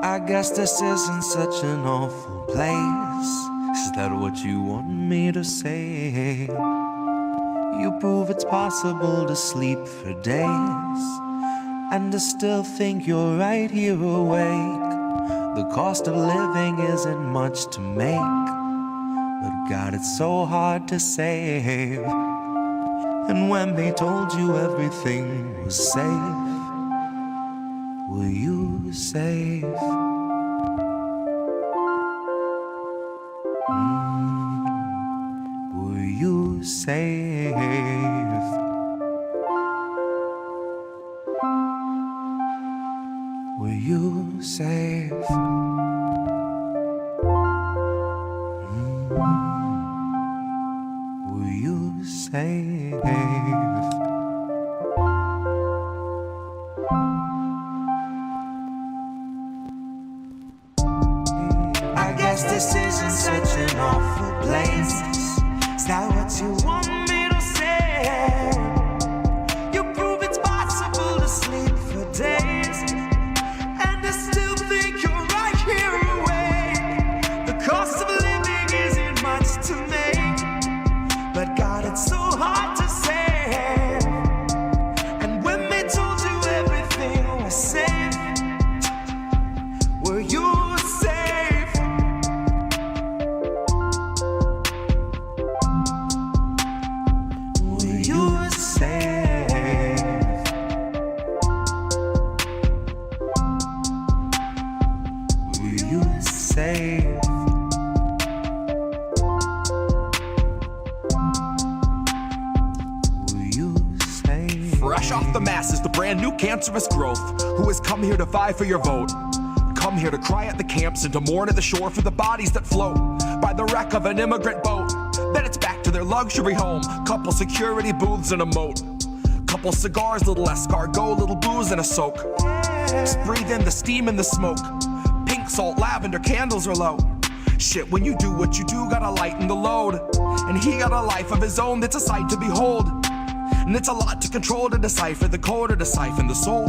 I guess this isn't such an awful place. Is that what you want me to say? You prove it's possible to sleep for days and to still think you're right here awake. The cost of living isn't much to make, but God, it's so hard to save. And when they told you everything was safe, were you safe? Were you safe? Were you safe? Were you safe? I guess this isn't such an awful place. Is that what you want me to say? You prove it's possible to sleep for days and to still think you're right here awake. The cost of living isn't much to make, but God, it's so hard to say. And when they told you everything was safe, were you safe? Were you safe? Were you safe? Were you safe? Fresh off the masses, the brand new cancerous growth, who has come here to vie for your vote. Come here to cry at the camps and to mourn at the shore for the bodies that float by the wreck of an immigrant boat. Then it's back to their luxury home, couple security booths and a moat. Couple cigars, little escargot, little booze and a soak. Just breathe in the steam and the smoke. Pink salt, lavender, candles are low. Shit, when you do what you do, gotta lighten the load. And he got a life of his own that's a sight to behold. And it's a lot to control, to decipher the code or to siphon the soul.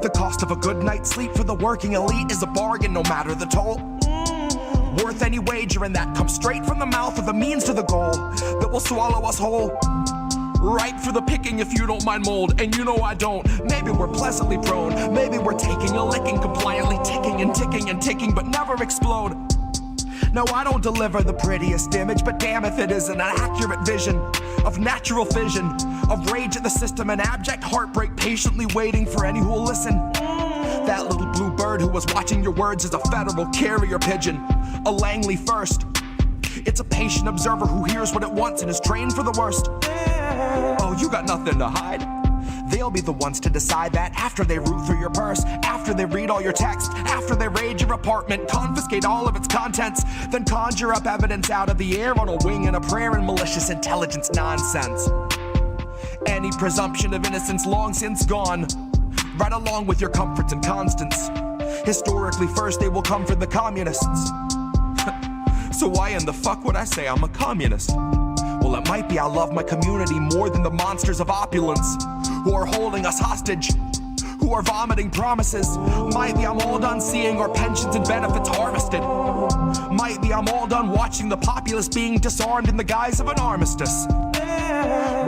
The cost of a good night's sleep for the working elite is a bargain, no matter the toll. Worth any wager, and that comes straight from the mouth of the means to the goal that will swallow us whole. Ripe for the picking if you don't mind mold, and you know I don't. Maybe we're pleasantly prone, maybe we're taking a licking, compliantly ticking and ticking and ticking, but never explode. No, I don't deliver the prettiest image, but damn if it isn't an accurate vision of natural fission, of rage at the system and abject heartbreak, patiently waiting for any who will listen. That little blue bird who was watching your words is a federal carrier pigeon, a Langley first. It's a patient observer who hears what it wants and is trained for the worst. Oh, you got nothing to hide. They'll be the ones to decide that after they root through your purse, after they read all your texts, after they raid your apartment, confiscate all of its contents, then conjure up evidence out of the air on a wing and a prayer and malicious intelligence nonsense. Any presumption of innocence long since gone, right along with your comforts and constants. Historically first they will come for the communists. So why in the fuck would I say I'm a communist? Well, it might be I love my community more than the monsters of opulence who are holding us hostage, who are vomiting promises. Might be I'm all done seeing our pensions and benefits harvested. Might be I'm all done watching the populace being disarmed in the guise of an armistice.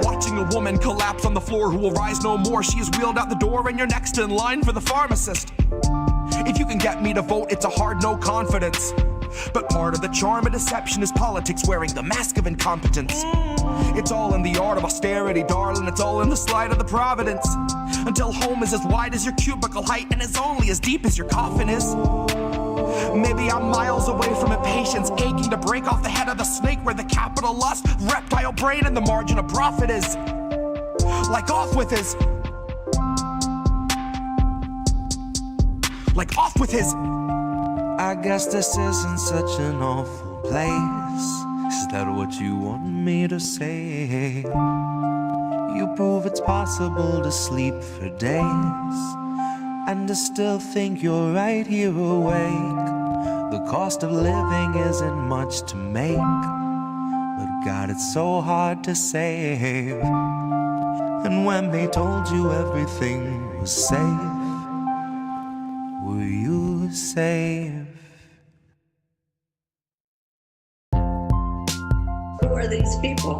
Watching a woman collapse on the floor who will rise no more. She is wheeled out the door and you're next in line for the pharmacist. If you can get me to vote, it's a hard no confidence. But part of the charm of deception is politics wearing the mask of incompetence. It's all in the art of austerity, darling. It's all in the slide of the providence. Until home is as wide as your cubicle height and is only as deep as your coffin is. Maybe I'm miles away from impatience, aching to break off the head of the snake where the capital lust, reptile brain, and the margin of profit is. Like off with his. Like off with his. I guess this isn't such an awful place. Is that what you want me to say? You prove it's possible to sleep for days and to still think you're right here awake. The cost of living isn't much to make, but God, it's so hard to save. And when they told you everything was safe, were you is safe. Who are these people?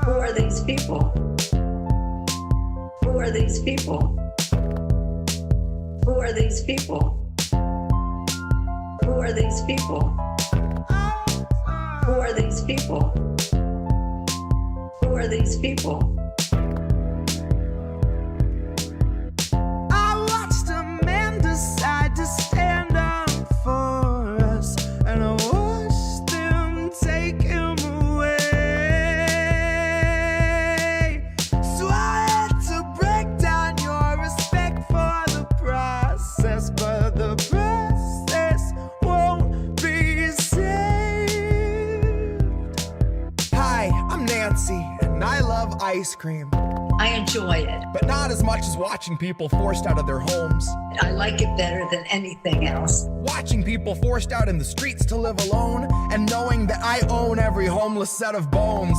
Who are these people? Who are these people? Who are these people? Who are these people? Who are these people? Who are these people? I watched a man decide to stand up for us, and I watched them take him away. So I had to break down your respect for the process, but the process won't be saved. Hi, I'm Nancy, and I love ice cream. I enjoy it. But not as much as watching people forced out of their homes. I like it better than anything else. Watching people forced out in the streets to live alone, and knowing that I own every homeless set of bones.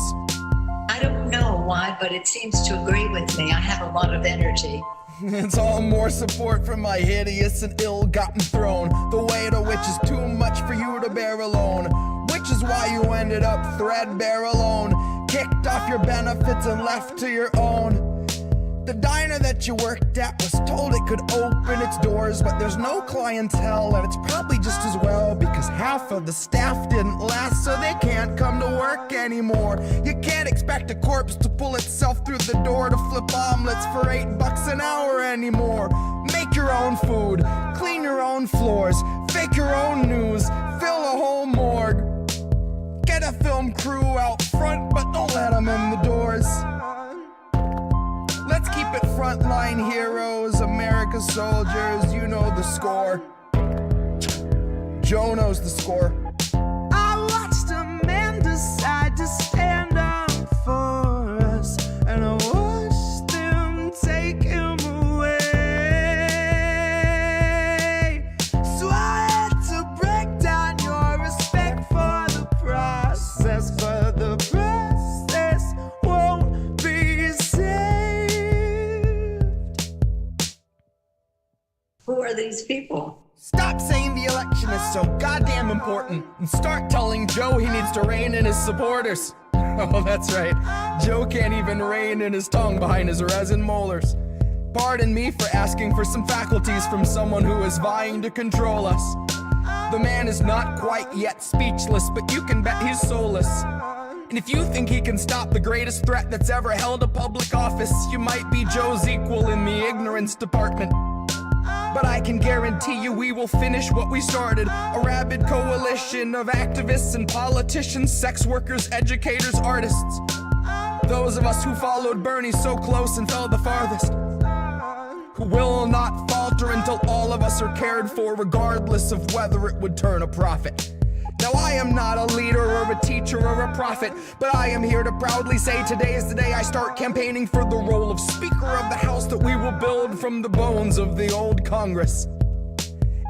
I don't know why, but it seems to agree with me. I have a lot of energy. It's all more support from my hideous and ill-gotten throne, the weight of which is too much for you to bear alone. Which is why you ended up threadbare alone, kicked off your benefits and left to your own. The diner that you worked at was told it could open its doors, but there's no clientele, and it's probably just as well, because half of the staff didn't last, so they can't come to work anymore. You can't expect a corpse to pull itself through the door to flip omelets for $8 an hour anymore. Make your own food, clean your own floors, fake your own news, fill a whole morgue. Get a film crew out front, but don't let them in the doors. Let's keep it frontline heroes, America's soldiers, you know the score. Joe knows the score. I watched a man decide to stand up for us, and I watched them take him away. So I had to break down your respect for the process, but the process won't be saved. Who are these people? Stop saying the election is so goddamn important and start telling Joe he needs to rein in his supporters. Oh, that's right. Joe can't even rein in his tongue behind his resin molars. Pardon me for asking for some faculties from someone who is vying to control us. The man is not quite yet speechless, but you can bet he's soulless. And if you think he can stop the greatest threat that's ever held a public office, you might be Joe's equal in the ignorance department. But I can guarantee you we will finish what we started. A rabid coalition of activists and politicians, sex workers, educators, artists. Those of us who followed Bernie so close and fell the farthest. Who will not falter until all of us are cared for, regardless of whether it would turn a profit. Now I am not a leader or a teacher or a prophet, but I am here to proudly say today is the day I start campaigning for the role of Speaker of the House that we will build from the bones of the old Congress.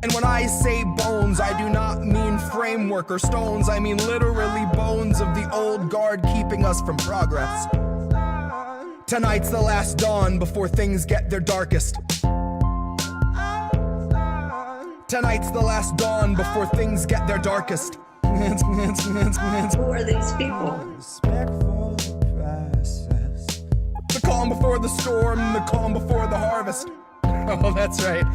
And when I say bones, I do not mean framework or stones, I mean literally bones of the old guard keeping us from progress. Tonight's the last dawn before things get their darkest. Tonight's the last dawn before things get their darkest. Who are these people? Respect for the process. The calm before the storm, the calm before the harvest. Oh, that's right.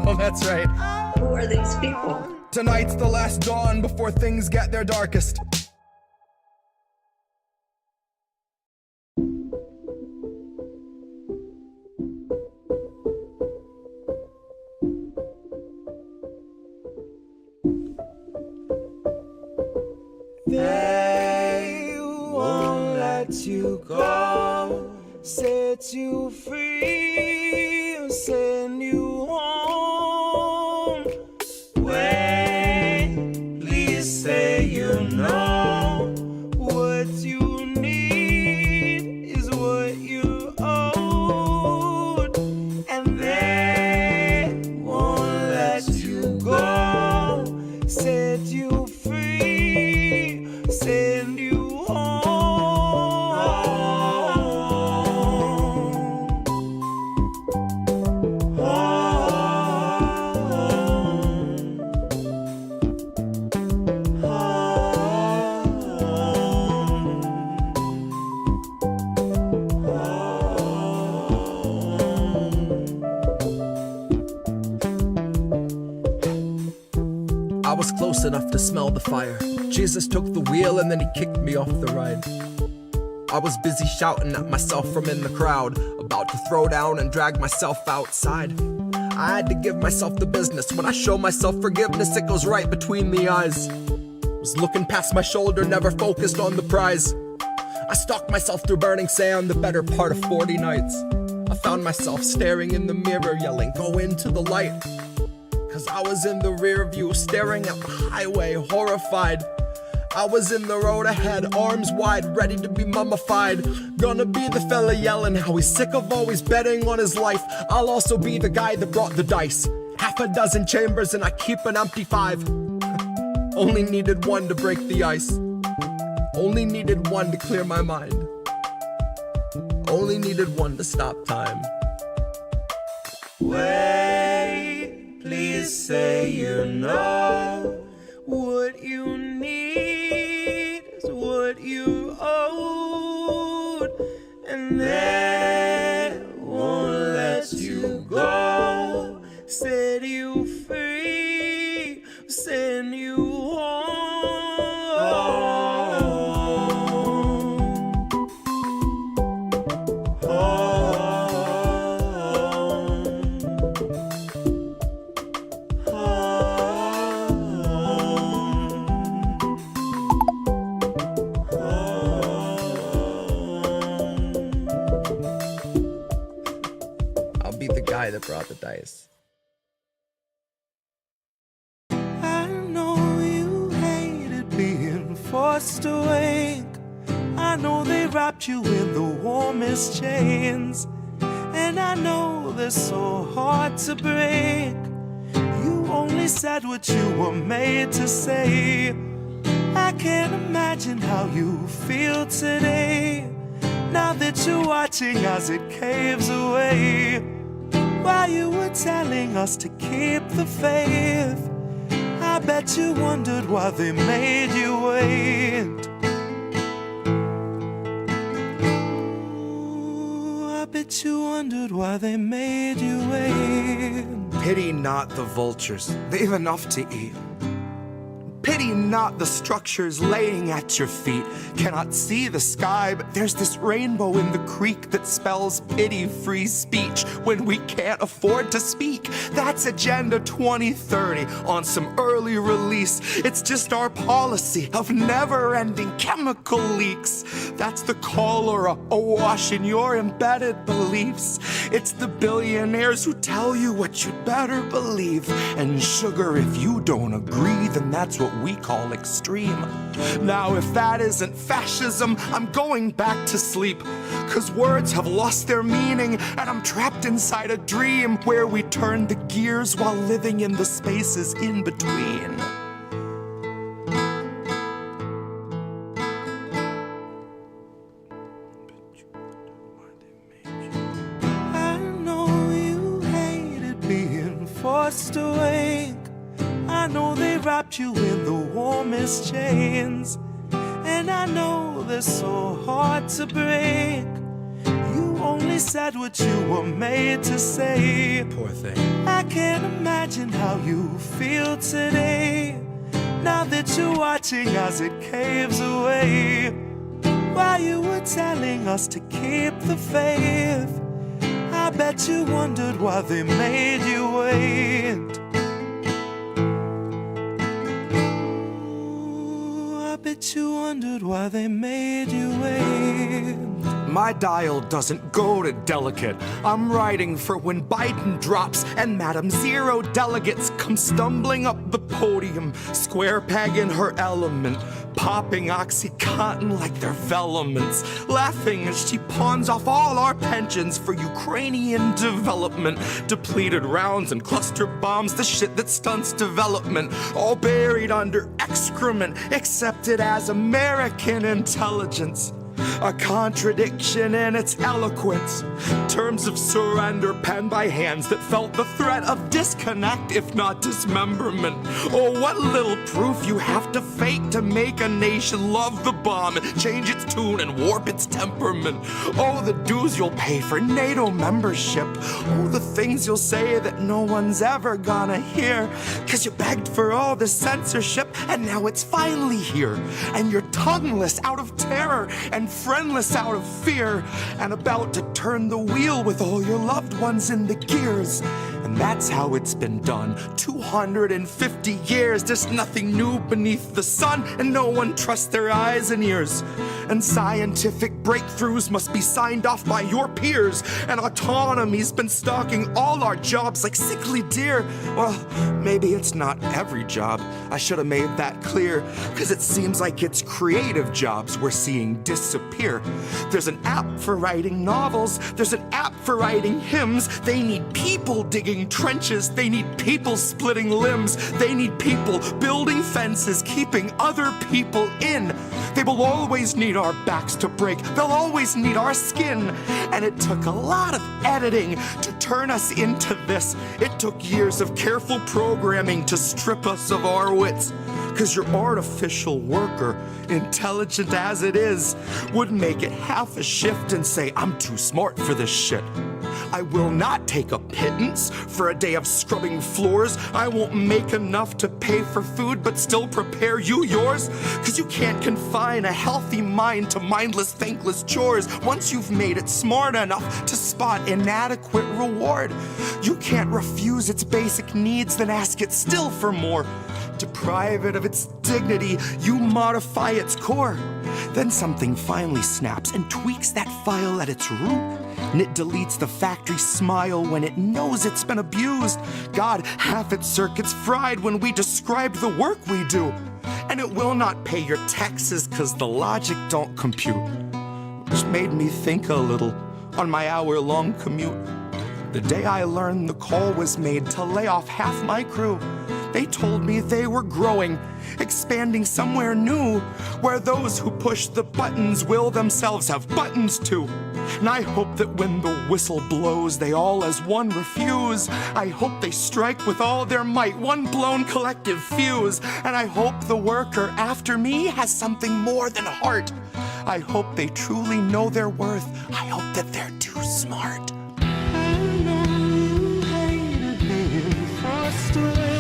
Oh, that's right. Who are these people? Tonight's the last dawn before things get their darkest. They won't let you go, set you free, or send you home. Wait, please say you know what you need is what you owed, and they won't let you go, set you free, send you home. close enough to smell the fire. Jesus took the wheel and then he kicked me off the ride. I was busy shouting at myself from in the crowd, about to throw down and drag myself outside. I had to give myself the business. When I show myself forgiveness, it goes right between the eyes. Was looking past my shoulder, never focused on the prize. I stalked myself through burning sand the better part of 40 nights. I found myself staring in the mirror, yelling, go into the light. Cause I was in the rear view, staring at the highway, horrified. I was in the road ahead, arms wide, ready to be mummified. Gonna be the fella yelling how he's sick of always betting on his life. I'll also be the guy that brought the dice. Half a dozen chambers and I keep an empty 5. Only needed one to break the ice. Only needed one to clear my mind. Only needed one to stop time. Wait, please say you know what you need is what you owed, and they won't let you go. Set you free, send you home. That brought the dice. I know you hated being forced awake. I know they wrapped you in the warmest chains, and I know they're so hard to break. You only said what you were made to say. I can't imagine how you feel today, now that you're watching as it caves away. While you were telling us to keep the faith, I bet you wondered why they made you wait. Ooh, I bet you wondered why they made you wait. Pity not the vultures, they've enough to eat. Pity not the structures laying at your feet. Cannot see the sky, but there's this rainbow in the creek that spells pity-free speech when we can't afford to speak. That's Agenda 2030 on some early release. It's just our policy of never-ending chemical leaks. That's the cholera awash in your embedded beliefs. It's the billionaires who tell you what you'd better believe. And sugar, if you don't agree, then that's what we call extreme. Now if that isn't fascism, I'm going back to sleep. Cause words have lost their meaning, and I'm trapped inside a dream where we turn the gears while living in the spaces in between. I know you hated being forced awake. I know they wrapped you in the warmest chains, and I know they're so hard to break. You only said what you were made to say. Poor thing. I can't imagine how you feel today, now that you're watching as it caves away. While you were telling us to keep the faith, I bet you wondered why they made you wait. I bet you wondered why they made you wait. My dial doesn't go to delicate. I'm writing for when Biden drops and Madam Zero delegates come stumbling up the podium, square peg in her element, popping OxyContin like they're velements, laughing as she pawns off all our pensions for Ukrainian development, depleted rounds and cluster bombs, the shit that stunts development, all buried under excrement, accepted as American intelligence. a contradiction in its eloquence. Terms of surrender penned by hands that felt the threat of disconnect, if not dismemberment. Oh, what little proof you have to fake to make a nation love the bomb and change its tune and warp its temperament. Oh, the dues you'll pay for NATO membership. Oh, the things you'll say that no one's ever gonna hear. 'Cause you begged for all the censorship, and now it's finally here. And you're tongueless out of terror and friendless out of fear, and about to turn the wheel with all your loved ones in the gears. And that's how it's been done. 250 years, there's nothing new beneath the sun, and no one trusts their eyes and ears. And scientific breakthroughs must be signed off by your peers, and autonomy's been stalking all our jobs like sickly deer. Well, maybe it's not every job. I should have made that clear, 'cause it seems like it's creative jobs we're seeing disappear. There's an app for writing novels, there's an app for writing hymns. They need people digging trenches, they need people splitting limbs, they need people building fences, keeping other people in. They will always need our backs to break, they'll always need our skin. And it took a lot of editing to turn us into this. It took years of careful programming to strip us of our wits. 'Cause your artificial worker, intelligent as it is, would make it half a shift and say, I'm too smart for this shit. I will not take a pittance for a day of scrubbing floors. I won't make enough to pay for food, but still prepare you yours. 'Cause you can't confine a healthy mind to mindless, thankless chores. Once you've made it smart enough to spot inadequate reward, you can't refuse its basic needs, then ask it still for more. Deprive it of its dignity, you modify its core. Then something finally snaps and tweaks that file at its root. And it deletes the factory smile when it knows it's been abused. God, half its circuits fried when we described the work we do. And it will not pay your taxes 'cause the logic don't compute. Which made me think a little on my hour-long commute. The day I learned the call was made to lay off half my crew. They told me they were growing, expanding somewhere new, where those who push the buttons will themselves have buttons too. And I hope that when the whistle blows, they all as one refuse. I hope they strike with all their might, one blown collective fuse. And I hope the worker after me has something more than heart. I hope they truly know their worth. I hope that they're too smart. I know you hated being forced away.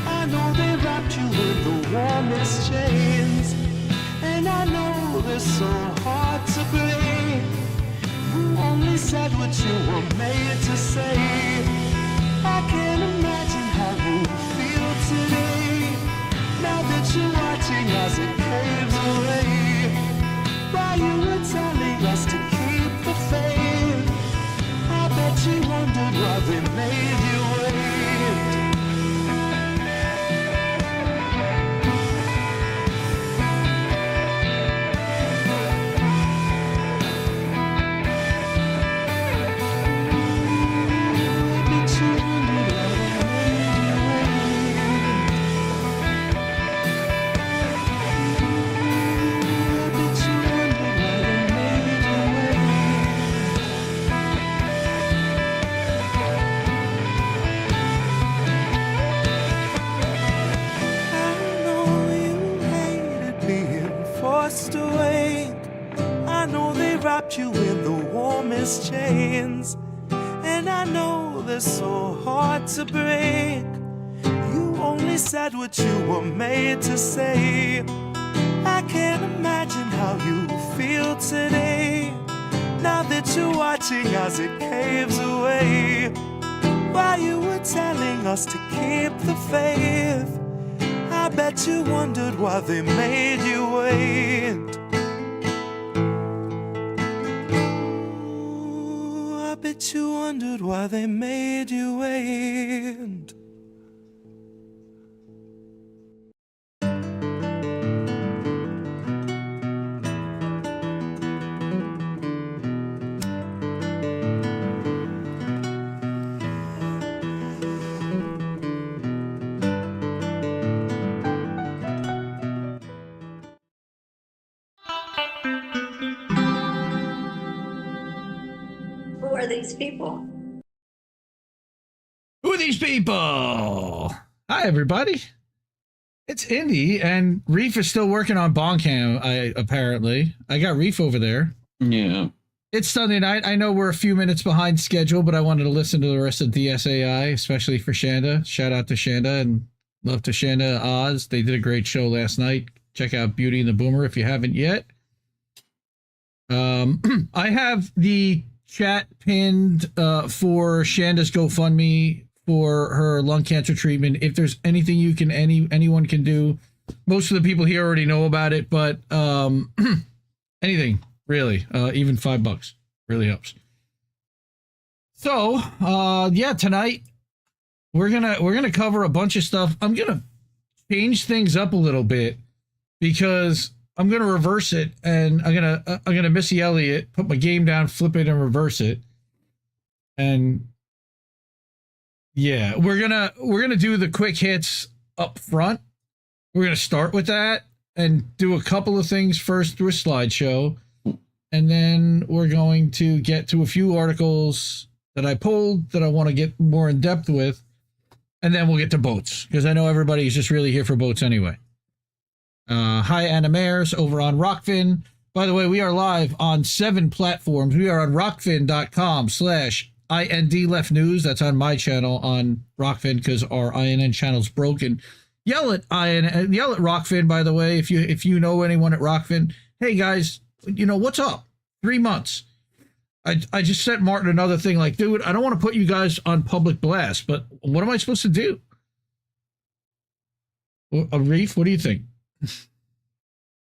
I know they wrapped you in the warmest chains. And I know they're so hard to break. You only said what you were made to say. I can't imagine how you feel today, now that you're watching as it caves away. While you were telling us to keep the faith, I bet you wondered why they made you wait. You in the warmest chains, and I know they're so hard to break. You only said what you were made to say. I can't imagine how you feel today, now that you're watching as it caves away. While you were telling us to keep the faith, I bet you wondered why they made you wait. Bet you wondered why they made you wait. Who are these people? Who are these people? Hi, everybody. It's Indy, and Reef is still working on Boncam, apparently. I got Reef over there. Yeah. It's Sunday night. I know we're a few minutes behind schedule, but I wanted to listen to the rest of DSAI, especially for Shanda. Shout out to Shanda and love to Shanda Oz. They did a great show last night. Check out Beauty and the Boomer if you haven't yet. I have the chat pinned for Shanda's GoFundMe for her lung cancer treatment. If there's anything anyone can do, most of the people here already know about it, but anything really, even $5 really helps. So yeah, tonight we're gonna cover a bunch of stuff. I'm gonna change things up a little bit because I'm gonna reverse it, and I'm gonna Missy Elliott, put my game down, flip it, and reverse it. And yeah, we're gonna do the quick hits up front. We're gonna start with that and do a couple of things first through a slideshow, and then we're going to get to a few articles that I pulled that I want to get more in depth with, and then we'll get to boats because I know everybody's just really here for boats anyway. Hi, Animaires over on Rockfin. By the way, we are live on 7 platforms. We are on rockfin.com/IND Left News. That's on my channel on Rockfin because our INN channel's broken. Yell at Rockfin, by the way, if you know anyone at Rockfin. Hey guys, what's up? 3 months. I just sent Martin another thing like, dude, I don't want to put you guys on public blast, but what am I supposed to do? Reef, what do you think?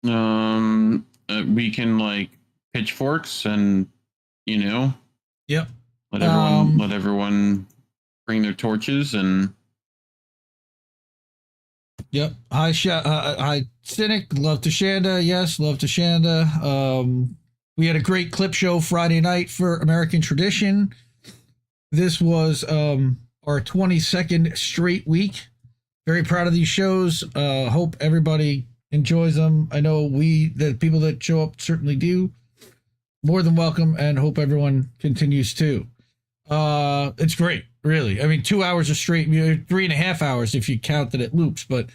We can like pitchforks and Yep. Let everyone bring their torches and. Yep. Hi, Cynic. Love to Shanda. Yes, love to Shanda. We had a great clip show Friday night for American Tradition. This was our 22nd straight week. Very proud of these shows. Hope everybody enjoys them. I know the people that show up certainly do. More than welcome, and hope everyone continues to. It's great, really. I mean, 2 hours of straight music, 3.5 hours if you count that it loops, but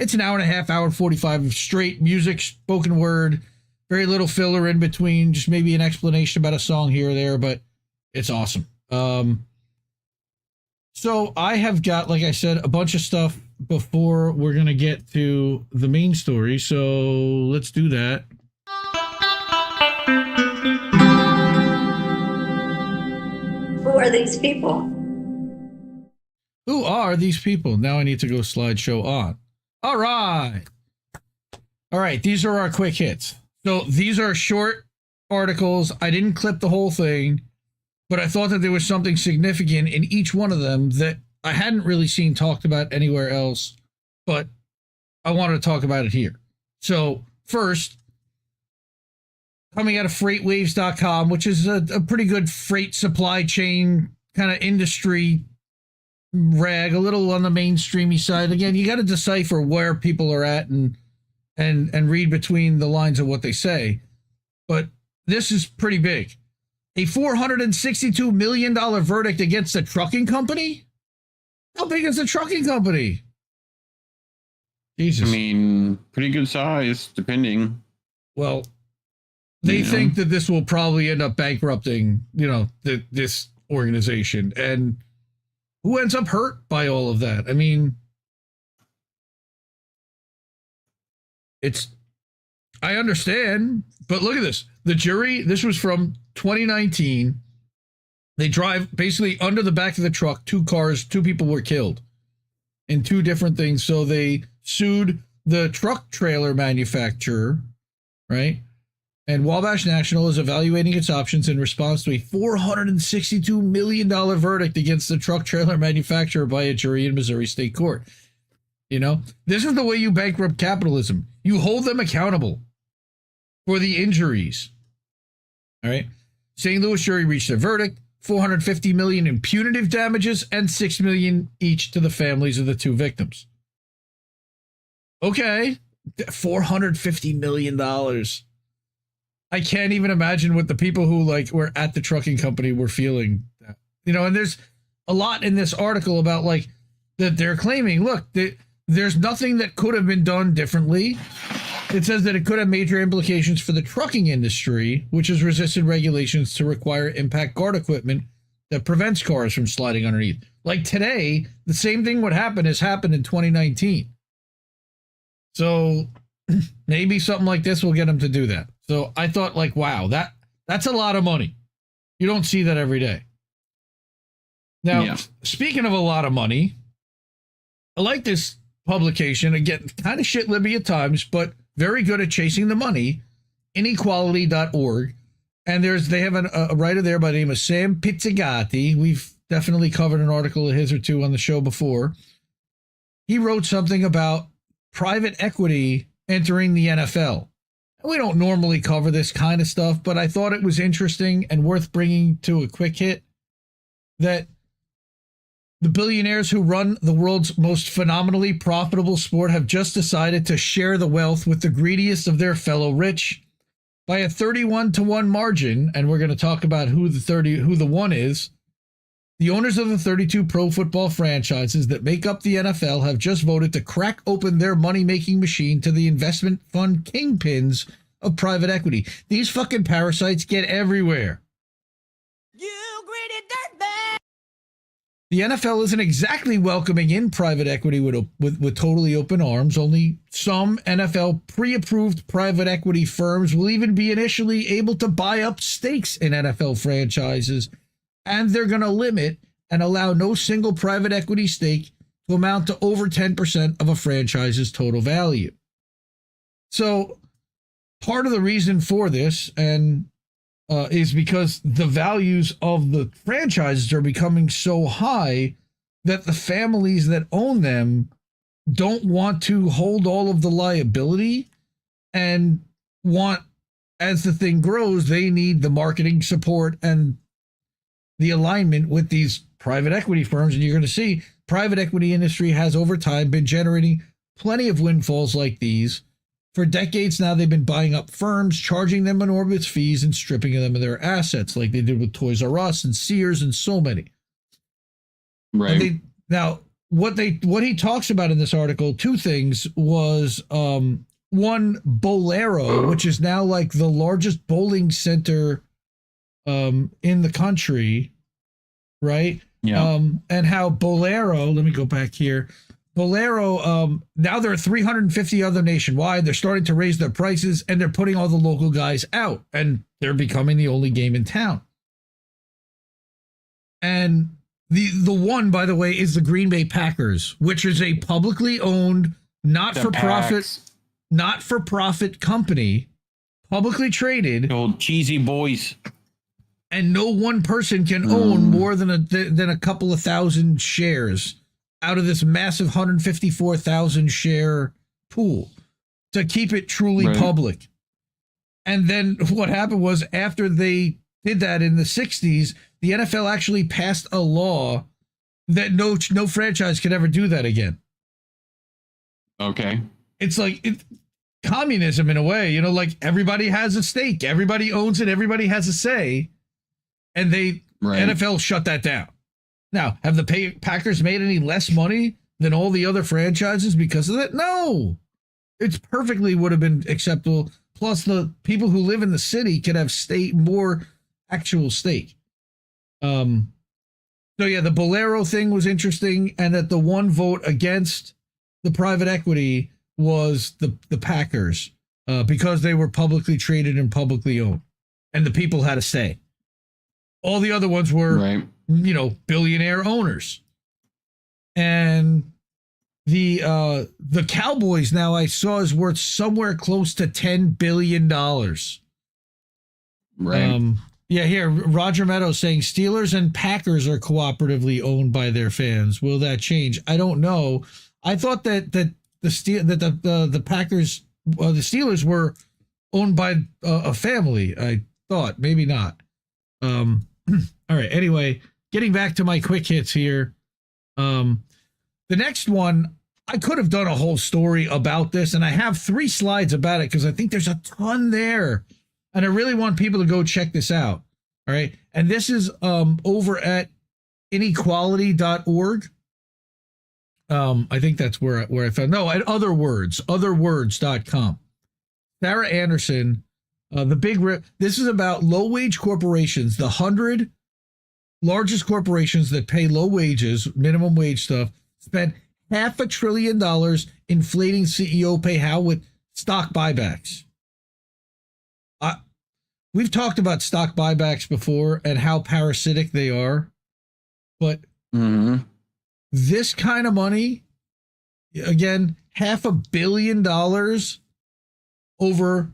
it's an hour and a half, hour and 45 of straight music, spoken word, very little filler in between, just maybe an explanation about a song here or there, but it's awesome. So I have got, like I said, a bunch of stuff before we're going to get to the main story. So let's do that. Who are these people? Who are these people? Now I need to go slideshow on. All right. These are our quick hits. So these are short articles. I didn't clip the whole thing, but I thought that there was something significant in each one of them that I hadn't really seen talked about anywhere else, but I wanted to talk about it here. So first, coming out of freightwaves.com, which is a pretty good freight supply chain kind of industry rag, a little on the mainstreamy side. Again, you got to decipher where people are at and read between the lines of what they say. But this is pretty big. A $462 million verdict against a trucking company? How big is the trucking company? Jesus. I mean, pretty good size, depending. Well, they think that this will probably end up bankrupting, this organization. And who ends up hurt by all of that? I mean, I understand, but look at this. The jury, this was from 2019. They drive basically under the back of the truck, 2 cars, 2 people were killed in 2 different things. So they sued the truck trailer manufacturer, right? And Wabash National is evaluating its options in response to a $462 million verdict against the truck trailer manufacturer by a jury in Missouri State Court. This is the way you bankrupt capitalism. You hold them accountable for the injuries. All right. St. Louis jury reached a verdict, $450 million in punitive damages and $6 million each to the families of the 2 victims. Okay. $450 million. I can't even imagine what the people who like were at the trucking company were feeling. You know, and there's a lot in this article about like that they're claiming, look, there's nothing that could have been done differently. It says that it could have major implications for the trucking industry, which has resisted regulations to require impact guard equipment that prevents cars from sliding underneath. Like today, the same thing would happen has happened in 2019. So maybe something like this will get them to do that. So I thought like, wow, that's a lot of money. You don't see that every day. Now, Speaking of a lot of money, I like this publication. Again, kind of shit libby at times, but very good at chasing the money. Inequality.org. And they have a writer there by the name of Sam Pizzigati. We've definitely covered an article of his or two on the show before. He wrote something about private equity entering the NFL. We don't normally cover this kind of stuff, but I thought it was interesting and worth bringing to a quick hit that the billionaires who run the world's most phenomenally profitable sport have just decided to share the wealth with the greediest of their fellow rich by a 31-1 margin. And we're going to talk about who the one is. The owners of the 32 pro football franchises that make up the NFL have just voted to crack open their money-making machine to the investment fund kingpins of private equity. These fucking parasites get everywhere. You greedy dirtbag! The NFL isn't exactly welcoming in private equity with totally open arms. Only some NFL pre-approved private equity firms will even be initially able to buy up stakes in NFL franchises. And they're going to limit and allow no single private equity stake to amount to over 10% of a franchise's total value. So part of the reason for this is because the values of the franchises are becoming so high that the families that own them don't want to hold all of the liability and want, as the thing grows, they need the marketing support and the alignment with these private equity firms. And you're going to see private equity industry has over time been generating plenty of windfalls like these. For decades now, they've been buying up firms, charging them enormous fees and stripping them of their assets like they did with Toys R Us and Sears and so many. Right. Now, what he talks about in this article, two things was one, Bolero, which is now like the largest bowling center in the country, right? Yeah. And how Bolero, let me go back here. Bolero, now there are 350 other nationwide. They're starting to raise their prices and they're putting all the local guys out and they're becoming the only game in town. And the one, by the way, is the Green Bay Packers, which is a publicly owned, not-for-profit company, publicly traded. Old cheesy boys. And no one person can own more than a couple of thousand shares out of this massive 154,000 share pool to keep it truly public. And then what happened was after they did that in the 60s, the NFL actually passed a law that no franchise could ever do that again. Okay. It's like communism in a way, you know, like everybody has a stake, everybody owns it, everybody has a say. And NFL shut that down. Now, have the Packers made any less money than all the other franchises because of that? No. It's perfectly would have been acceptable. Plus, the people who live in the city could have more actual stake. So yeah, the Bolero thing was interesting, and that the one vote against the private equity was the Packers because they were publicly traded and publicly owned, and the people had a say. All the other ones were, billionaire owners. And the Cowboys now I saw is worth somewhere close to $10 billion. Right. Yeah, here, Roger Meadows saying Steelers and Packers are cooperatively owned by their fans. Will that change? I don't know. I thought that the Packers, the Steelers were owned by a family. I thought, maybe not. All right. Anyway, getting back to my quick hits here. The next one, I could have done a whole story about this, and I have 3 slides about it because I think there's a ton there. And I really want people to go check this out. All right. And this is over at inequality.org. I think that's where I found. No, at otherwords.com. Sarah Anderson, the big rip. This is about low wage corporations, the 100 largest corporations that pay low wages, minimum wage stuff, spent $500 billion inflating CEO pay. How? With stock buybacks. We've talked about stock buybacks before and how parasitic they are, but this kind of money, again, $500 million over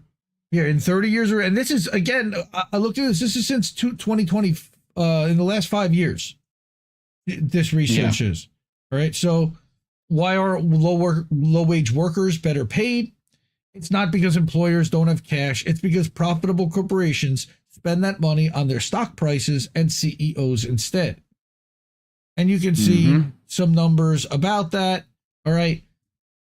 here in 30 years. And this is, again, I looked at this. This is since 2020, in the last 5 years. This research is. All right. So why are low wage workers better paid? It's not because employers don't have cash. It's because profitable corporations spend that money on their stock prices and CEOs instead. And you can see some numbers about that. All right.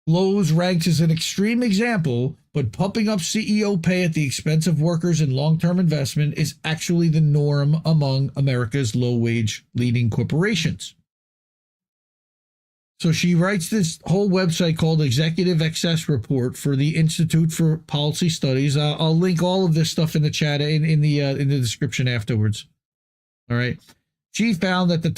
Lowe's ranks as an extreme example, but pumping up CEO pay at the expense of workers and long-term investment is actually the norm among America's low-wage leading corporations. So she writes this whole website called Executive Excess Report for the Institute for Policy Studies. I'll link all of this stuff in the chat in the description afterwards. All right. She found that the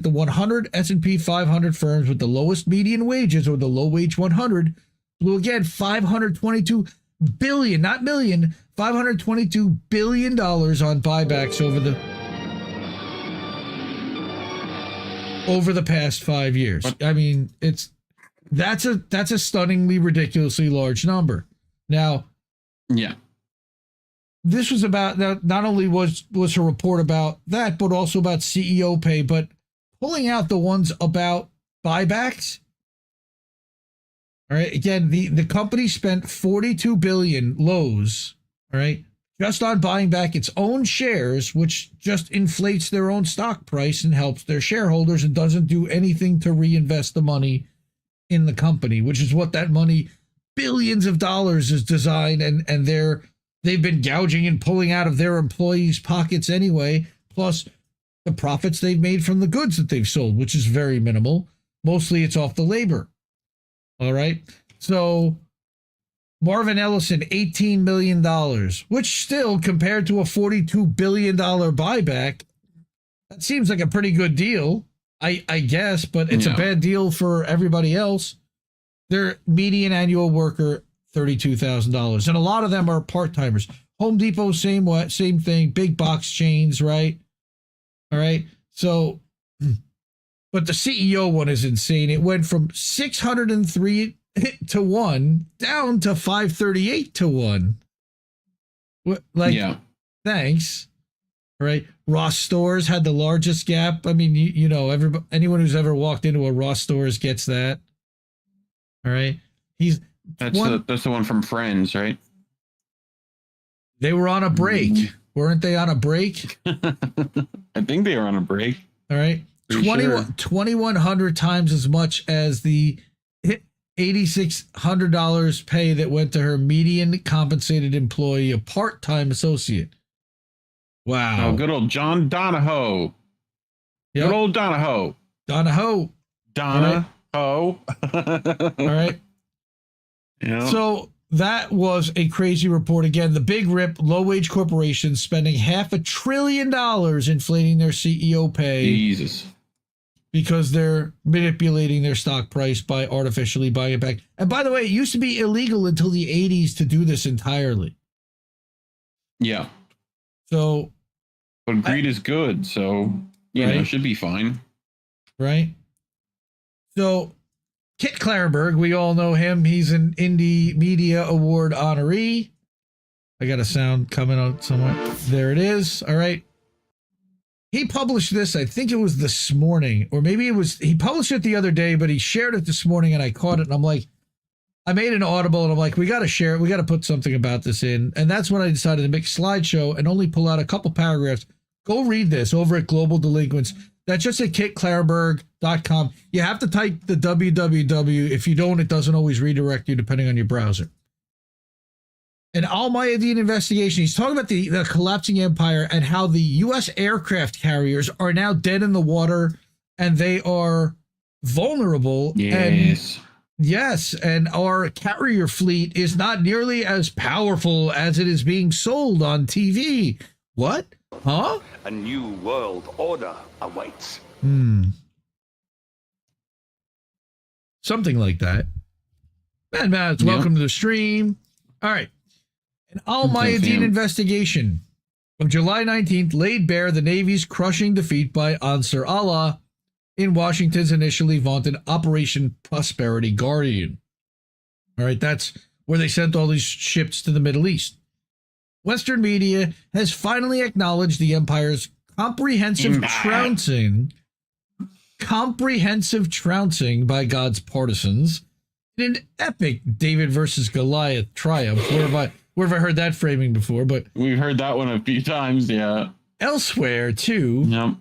100 S&P 500 firms with the lowest median wages, or the low wage 100, blew again $522 billion, not million, $522 billion on buybacks over the past 5 years. I mean, that's a stunningly, ridiculously large number. Now, this was about, not only was her report about that, but also about CEO pay, but pulling out the ones about buybacks. All right. Again, the company spent $42 billion, Lowe's, all right, just on buying back its own shares, which just inflates their own stock price and helps their shareholders and doesn't do anything to reinvest the money in the company, which is what that money, billions of dollars, is designed, and they've been gouging and pulling out of their employees' pockets anyway, plus the profits they've made from the goods that they've sold, which is very minimal. Mostly it's off the labor. All right. So Marvin Ellison, $18 million, which still, compared to a $42 billion buyback, that seems like a pretty good deal, I guess, but it's a bad deal for everybody else. Their median annual worker, $32,000. And a lot of them are part-timers. Home Depot, same thing, big box chains, right? All right. So, but the CEO one is insane. It went from 603 to 1 down to 538 to 1. Thanks. All right. Ross Stores had the largest gap. I mean, you know, anyone who's ever walked into a Ross Stores gets that. All right. That's the one from Friends, right? They were on a break. Weren't they on a break? I think they were on a break. All right. 2,100 times as much as the $8,600 pay that went to her median compensated employee, a part-time associate. Wow. Oh, good old John Donahoe. Yep. Good old Donahoe. Donahoe. All right. Yeah. So that was a crazy report. Again, the big rip, low-wage corporations spending $500 billion inflating their CEO pay. Jesus. Because they're manipulating their stock price by artificially buying it back. And by the way, it used to be illegal until the 80s to do this entirely. Yeah. So. But greed is good, so, you know, it should be fine. Right? So, Kit Klarenberg, we all know him. He's an Indie Media Award honoree. I got a sound coming out somewhere. There it is. All right. He published this, I think it was this morning, or maybe he published it the other day, but he shared it this morning and I caught it and I'm like, I made an audible and I'm like, we got to share it. We got to put something about this in. And that's when I decided to make a slideshow and only pull out a couple paragraphs. Go read this over at Global Delinquents. That's just at kitklarenberg.com. You have to type the www. If you don't, it doesn't always redirect you depending on your browser. an Al-Mayadeen investigation. He's talking about the collapsing empire and how the U.S. aircraft carriers are now dead in the water and they are vulnerable. Yes. And our carrier fleet is not nearly as powerful as it is being sold on TV. What? Huh? A new world order awaits. Something like that. Mads, welcome to the stream. All right. An Al-Mayadeen investigation of July 19th laid bare the Navy's crushing defeat by Ansar Allah in Washington's initially vaunted Operation Prosperity Guardian. All right, that's where they sent all these ships to the Middle East. Western media has finally acknowledged the empire's comprehensive trouncing by God's partisans in an epic David versus Goliath triumph. Where have I heard that framing before? But we've heard that one a few times, yeah. Elsewhere, too, yep.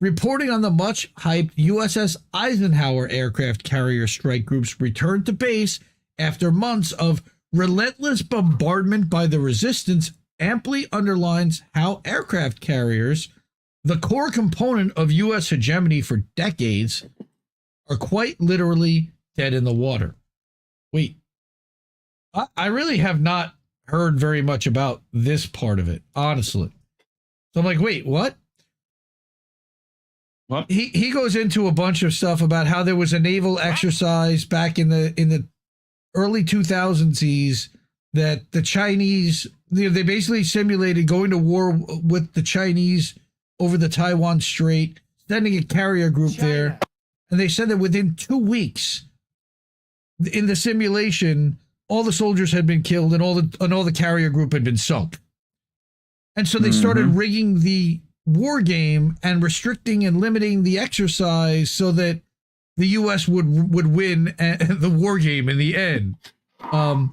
Reporting on the much-hyped USS Eisenhower aircraft carrier strike group's return to base after months of relentless bombardment by the resistance amply underlines how aircraft carriers, the core component of U.S. hegemony for decades, are quite literally dead in the water. Wait, I really have not heard very much about this part of it, honestly. So I'm like, wait, what? What? He goes into a bunch of stuff about how there was a naval exercise back in the early 2000s that the Chinese, they basically simulated going to war with the Chinese over the Taiwan Strait, sending a carrier group there, and they said that within 2 weeks in the simulation, all the soldiers had been killed and all the carrier group had been sunk. And so they started rigging the war game and restricting and limiting the exercise so that the U.S. would win the war game in the end, and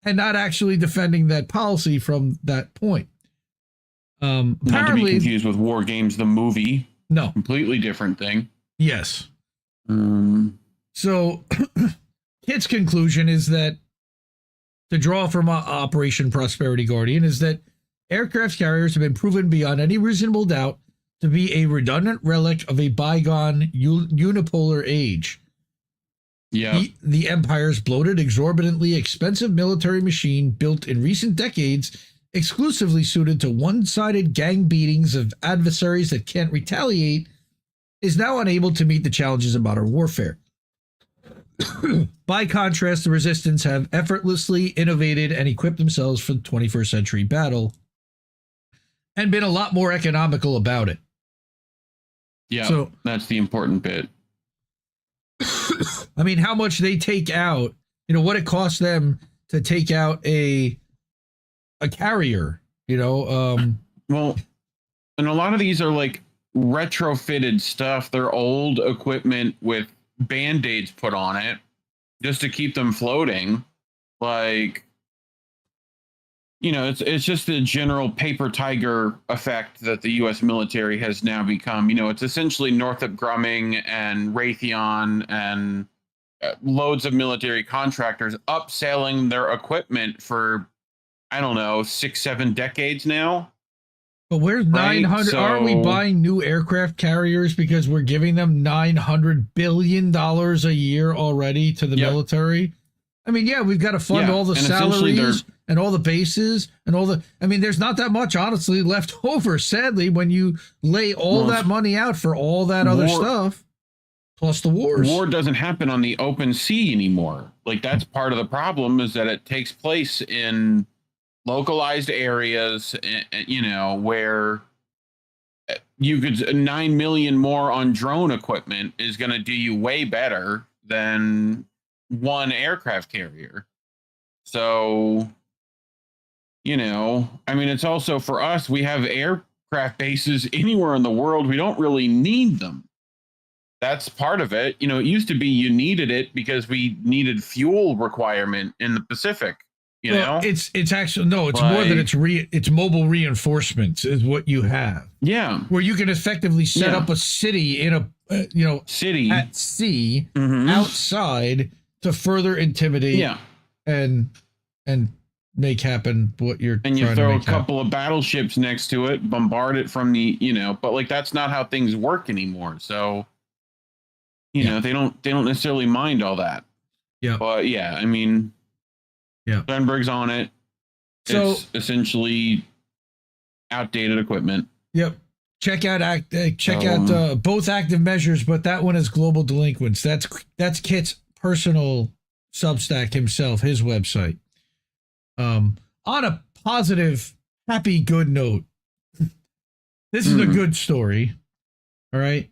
not actually defending that policy from that point. Not to be confused with War Games, the movie. No. Completely different thing. Yes. So Kit's conclusion is that, to draw from Operation Prosperity Guardian, is that aircraft carriers have been proven beyond any reasonable doubt to be a redundant relic of a bygone unipolar age. Yeah. The empire's bloated, exorbitantly expensive military machine, built in recent decades exclusively suited to one-sided gang beatings of adversaries that can't retaliate, is now unable to meet the challenges of modern warfare. By contrast, the resistance have effortlessly innovated and equipped themselves for the 21st century battle and been a lot more economical about it. Yeah, so that's the important bit. I mean, how much they take out, what it costs them to take out a carrier, Well, and a lot of these are like retrofitted stuff. They're old equipment with Band-Aids put on it just to keep them floating. Like, it's just the general paper tiger effect that the U.S. military has now become. It's essentially Northrop Grumman and Raytheon and loads of military contractors upselling their equipment for, 6-7 decades now. But where's 900? So, aren't we buying new aircraft carriers because we're giving them $900 billion a year already to the military? I mean, yeah, we've got to fund all the salaries and all the bases and there's not that much, honestly, left over, sadly, when you lay all that money out for all that other stuff, plus the wars. War doesn't happen on the open sea anymore. Like, that's part of the problem, is that it takes place in localized areas, where you could 9 million more on drone equipment is going to do you way better than one aircraft carrier. So, it's also for us, we have aircraft bases anywhere in the world. We don't really need them. That's part of it. It used to be you needed it because we needed fuel requirement in the Pacific. It's actually it's more than it's mobile reinforcements is what you have. Yeah, where you can effectively set up a city in a city at sea outside to further intimidate and make happen what you're and you trying to throw a make happen. couple of battleships next to it, bombard it from the, but like that's not how things work anymore. So, you know, they don't necessarily mind all that. Yeah. But yeah, I mean, Klarenberg's on it. So it's essentially outdated equipment. Yep. Check out both active measures, but that one is Global Delinquents. That's Kit's personal Substack himself, his website. On a positive, happy, good note, this is a good story. All right.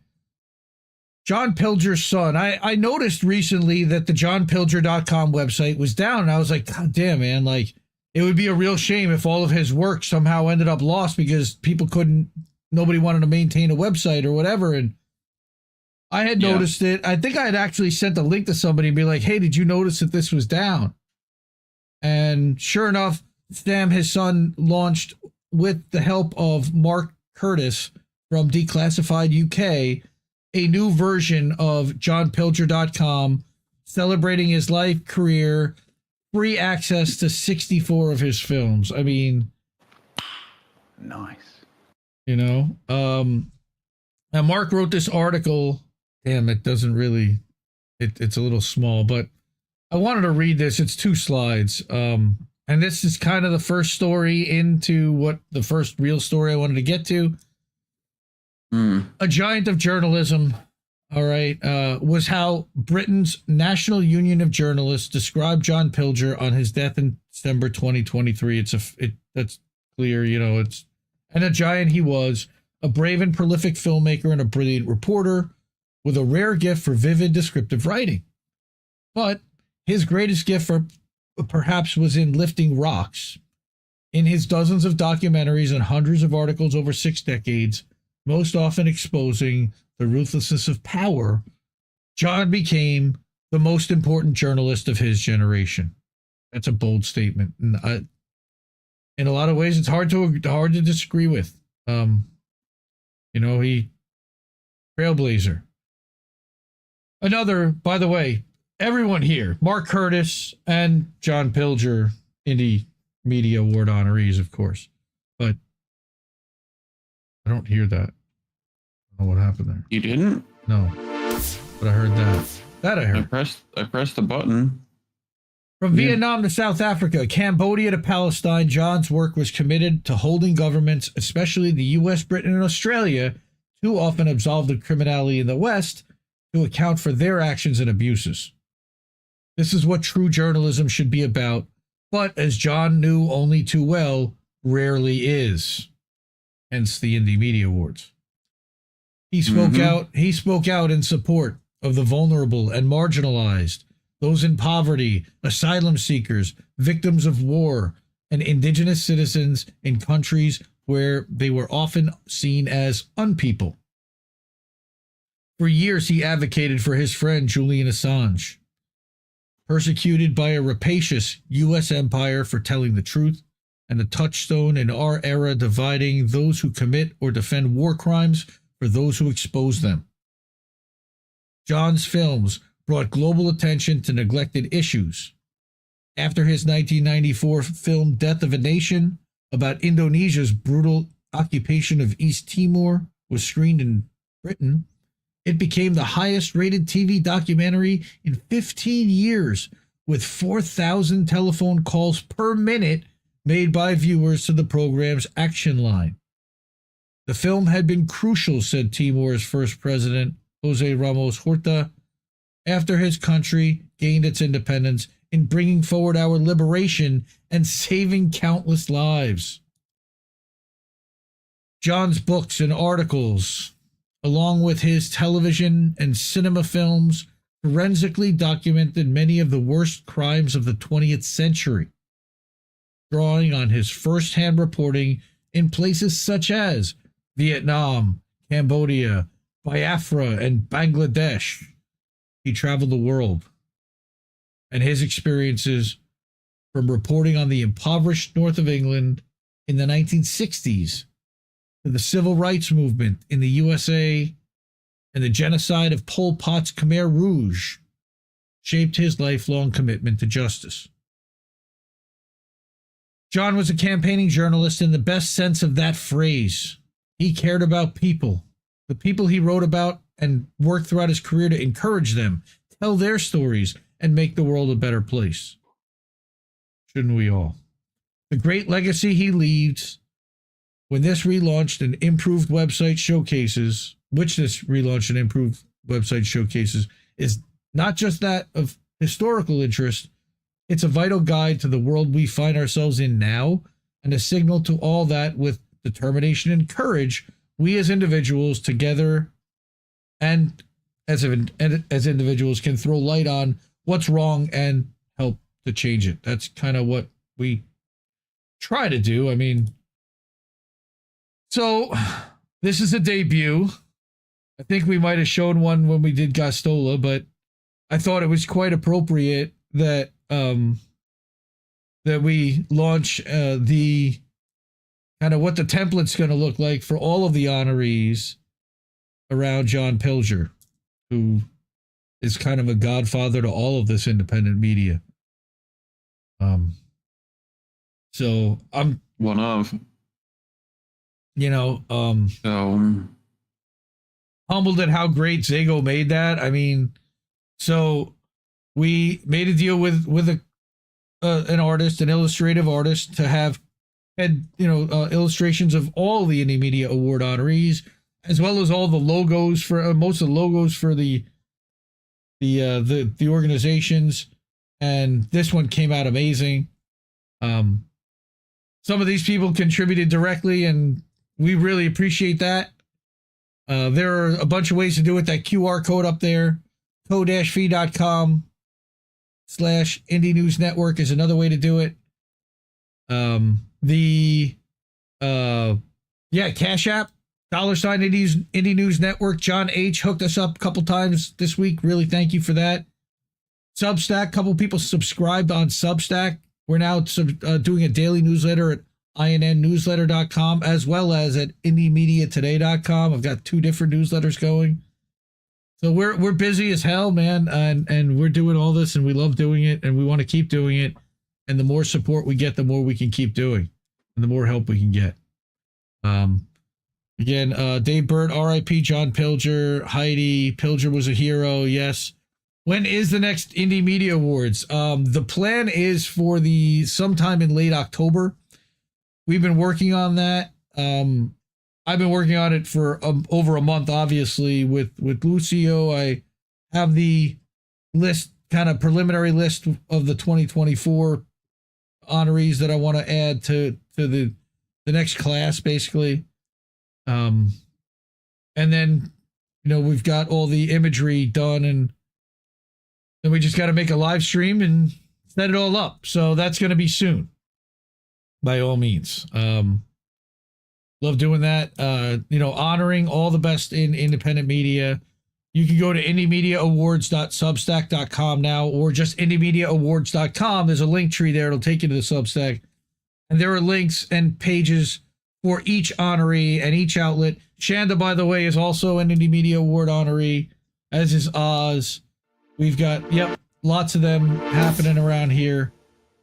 John Pilger's son. I noticed recently that the johnpilger.com website was down, and I was like, God damn, man, like it would be a real shame if all of his work somehow ended up lost because nobody wanted to maintain a website or whatever. And I had noticed it. I think I had actually sent a link to somebody and be like, hey, did you notice that this was down? And sure enough, Sam, his son, launched with the help of Mark Curtis from Declassified UK, a new version of johnpilger.com, celebrating his life, career, free access to 64 of his films. I mean, nice. You know, now Mark wrote this article. Damn, it doesn't really, it's a little small, but I wanted to read this. It's 2 slides. And this is kind of the first story into what the first real story I wanted to get to. A giant of journalism, all right, was how Britain's National Union of Journalists described John Pilger on his death in December 2023. That's clear, you know, and a giant he was, a brave and prolific filmmaker and a brilliant reporter with a rare gift for vivid descriptive writing. But his greatest gift perhaps was in lifting rocks. In his dozens of documentaries and hundreds of articles over 6 decades, most often exposing the ruthlessness of power, John became the most important journalist of his generation. That's a bold statement. And in a lot of ways, it's hard to disagree with. You know, he trailblazer. Another, by the way, everyone here, Mark Curtis and John Pilger, Indie Media Award honorees, of course. But I don't hear that. I don't know what happened there. You didn't? No. But I heard that. That I heard. I pressed the button. From Vietnam to South Africa, Cambodia to Palestine, John's work was committed to holding governments, especially the US, Britain, and Australia, too often absolved of criminality in the West, to account for their actions and abuses. This is what true journalism should be about, but as John knew only too well, rarely is. Hence the Indie Media Awards. He spoke out in support of the vulnerable and marginalized, those in poverty, asylum seekers, victims of war, and indigenous citizens in countries where they were often seen as unpeople. For years, he advocated for his friend Julian Assange, persecuted by a rapacious U.S. empire for telling the truth, and a touchstone in our era dividing those who commit or defend war crimes for those who expose them. John's films brought global attention to neglected issues. After his 1994 film Death of a Nation, about Indonesia's brutal occupation of East Timor, was screened in Britain, it became the highest-rated TV documentary in 15 years, with 4,000 telephone calls per minute made by viewers to the program's action line. The film had been crucial, said Timor's first president, Jose Ramos Horta, after his country gained its independence, in bringing forward our liberation and saving countless lives. John's books and articles, along with his television and cinema films, forensically documented many of the worst crimes of the 20th century, drawing on his first-hand reporting in places such as Vietnam, Cambodia, Biafra, and Bangladesh. He traveled the world, and his experiences from reporting on the impoverished north of England in the 1960s to the civil rights movement in the USA and the genocide of Pol Pot's Khmer Rouge shaped his lifelong commitment to justice. John was a campaigning journalist in the best sense of that phrase. He cared about people, the people he wrote about, and worked throughout his career to encourage them, tell their stories, and make the world a better place. Shouldn't we all? The great legacy he leaves when this relaunched and improved website showcases, is not just that of historical interest, it's a vital guide to the world we find ourselves in now, and a signal to all that with determination and courage, we as individuals together and as individuals can throw light on what's wrong and help to change it. That's kind of what we try to do. I mean, so this is a debut. I think we might have shown one when we did Gastola, but I thought it was quite appropriate that that we launch the kind of what the template's going to look like for all of the honorees around John Pilger, who is kind of a godfather to all of this independent media. So I'm one of, so humbled at how great Zago made that. I mean, so we made a deal with an artist, an illustrative artist, to have illustrations of all the Indie Media Award honorees, as well as all the logos for most of the logos for the organizations. And this one came out amazing. Some of these people contributed directly, and we really appreciate that. There are a bunch of ways to do it. That QR code up there, co-fi.com/Indie News Network is another way to do it. Cash App, $, Indie News Network. John H. hooked us up a couple times this week. Really thank you for that. Substack, a couple people subscribed on Substack. We're now doing a daily newsletter at innewsletter.com as well as at indiemediatoday.com. I've got 2 different newsletters going. So we're busy as hell, man, and we're doing all this, and we love doing it, and we want to keep doing it. And the more support we get, the more we can keep doing, and the more help we can get. Again, Dave Burt, R.I.P. John Pilger, Heidi, Pilger was a hero. Yes. When is the next Indie Media Awards? The plan is for sometime in late October. We've been working on that. I've been working on it for over a month, obviously, with Lucio. I have the list, kind of preliminary list of the 2024 honorees that I want to add to the next class, basically. And then, we've got all the imagery done, and then we just got to make a live stream and set it all up. So that's going to be soon, by all means. Love doing that. Honoring all the best in independent media. You can go to indiemediaawards.substack.com now, or just indiemediaawards.com. There's a link tree there. It'll take you to the Substack. And there are links and pages for each honoree and each outlet. Shanda, by the way, is also an Indie Media Award honoree, as is Oz. We've got, lots of them happening around here.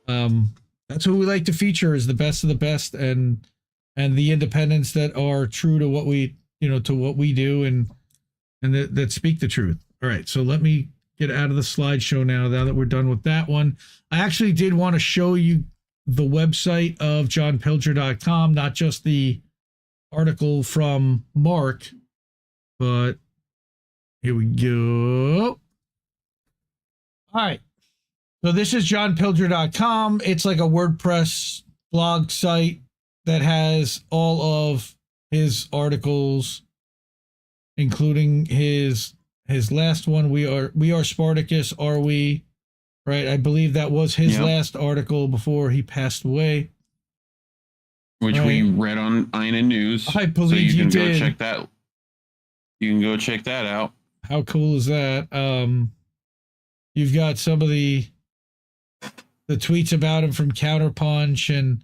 That's who we like to feature, is the best of the best, and the independents that are true to what we, to what we do, and that speak the truth. All right, so let me get out of the slideshow now that we're done with that one. I actually did want to show you the website of johnpilger.com, not just the article from Mark, but here we go. All right. So this is johnpilger.com. It's like a WordPress blog site that has all of his articles, including his last one. We are Spartacus, are we? Right. I believe that was his last article before he passed away, which we read on INA News. I believe you did. Go check that. You can go check that out. How cool is that? You've got some of the tweets about him from Counterpunch, and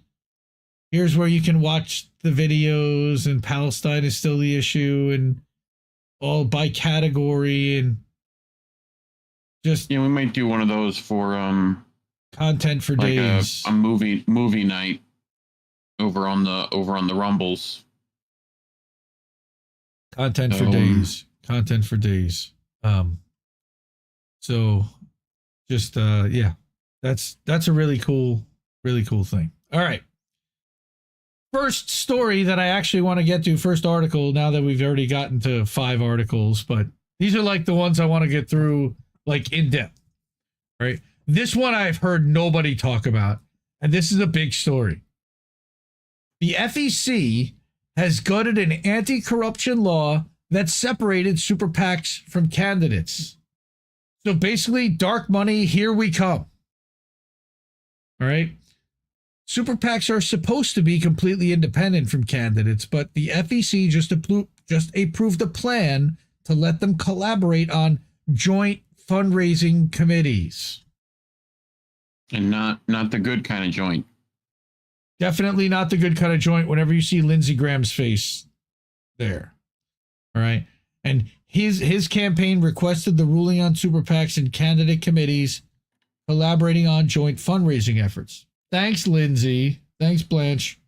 here's where you can watch the videos, and Palestine is still the issue, and all by category, and just we might do one of those for content for like days. A movie night. over on the Rumbles. Content for days. Content for days. So just yeah. That's a really cool thing. All right. First story that I actually want to get to, first article, now that we've already gotten to 5 articles, but these are like the ones I want to get through like in depth. Right? This one I've heard nobody talk about, and this is a big story. The FEC has gutted an anti-corruption law that separated super PACs from candidates. So basically, dark money, here we come. All right? Super PACs are supposed to be completely independent from candidates, but the FEC just approved a plan to let them collaborate on joint fundraising committees. And not the good kind of joint. Definitely not the good kind of joint whenever you see Lindsey Graham's face there. All right. And his campaign requested the ruling on super PACs and candidate committees collaborating on joint fundraising efforts. Thanks, Lindsey. Thanks, Blanche.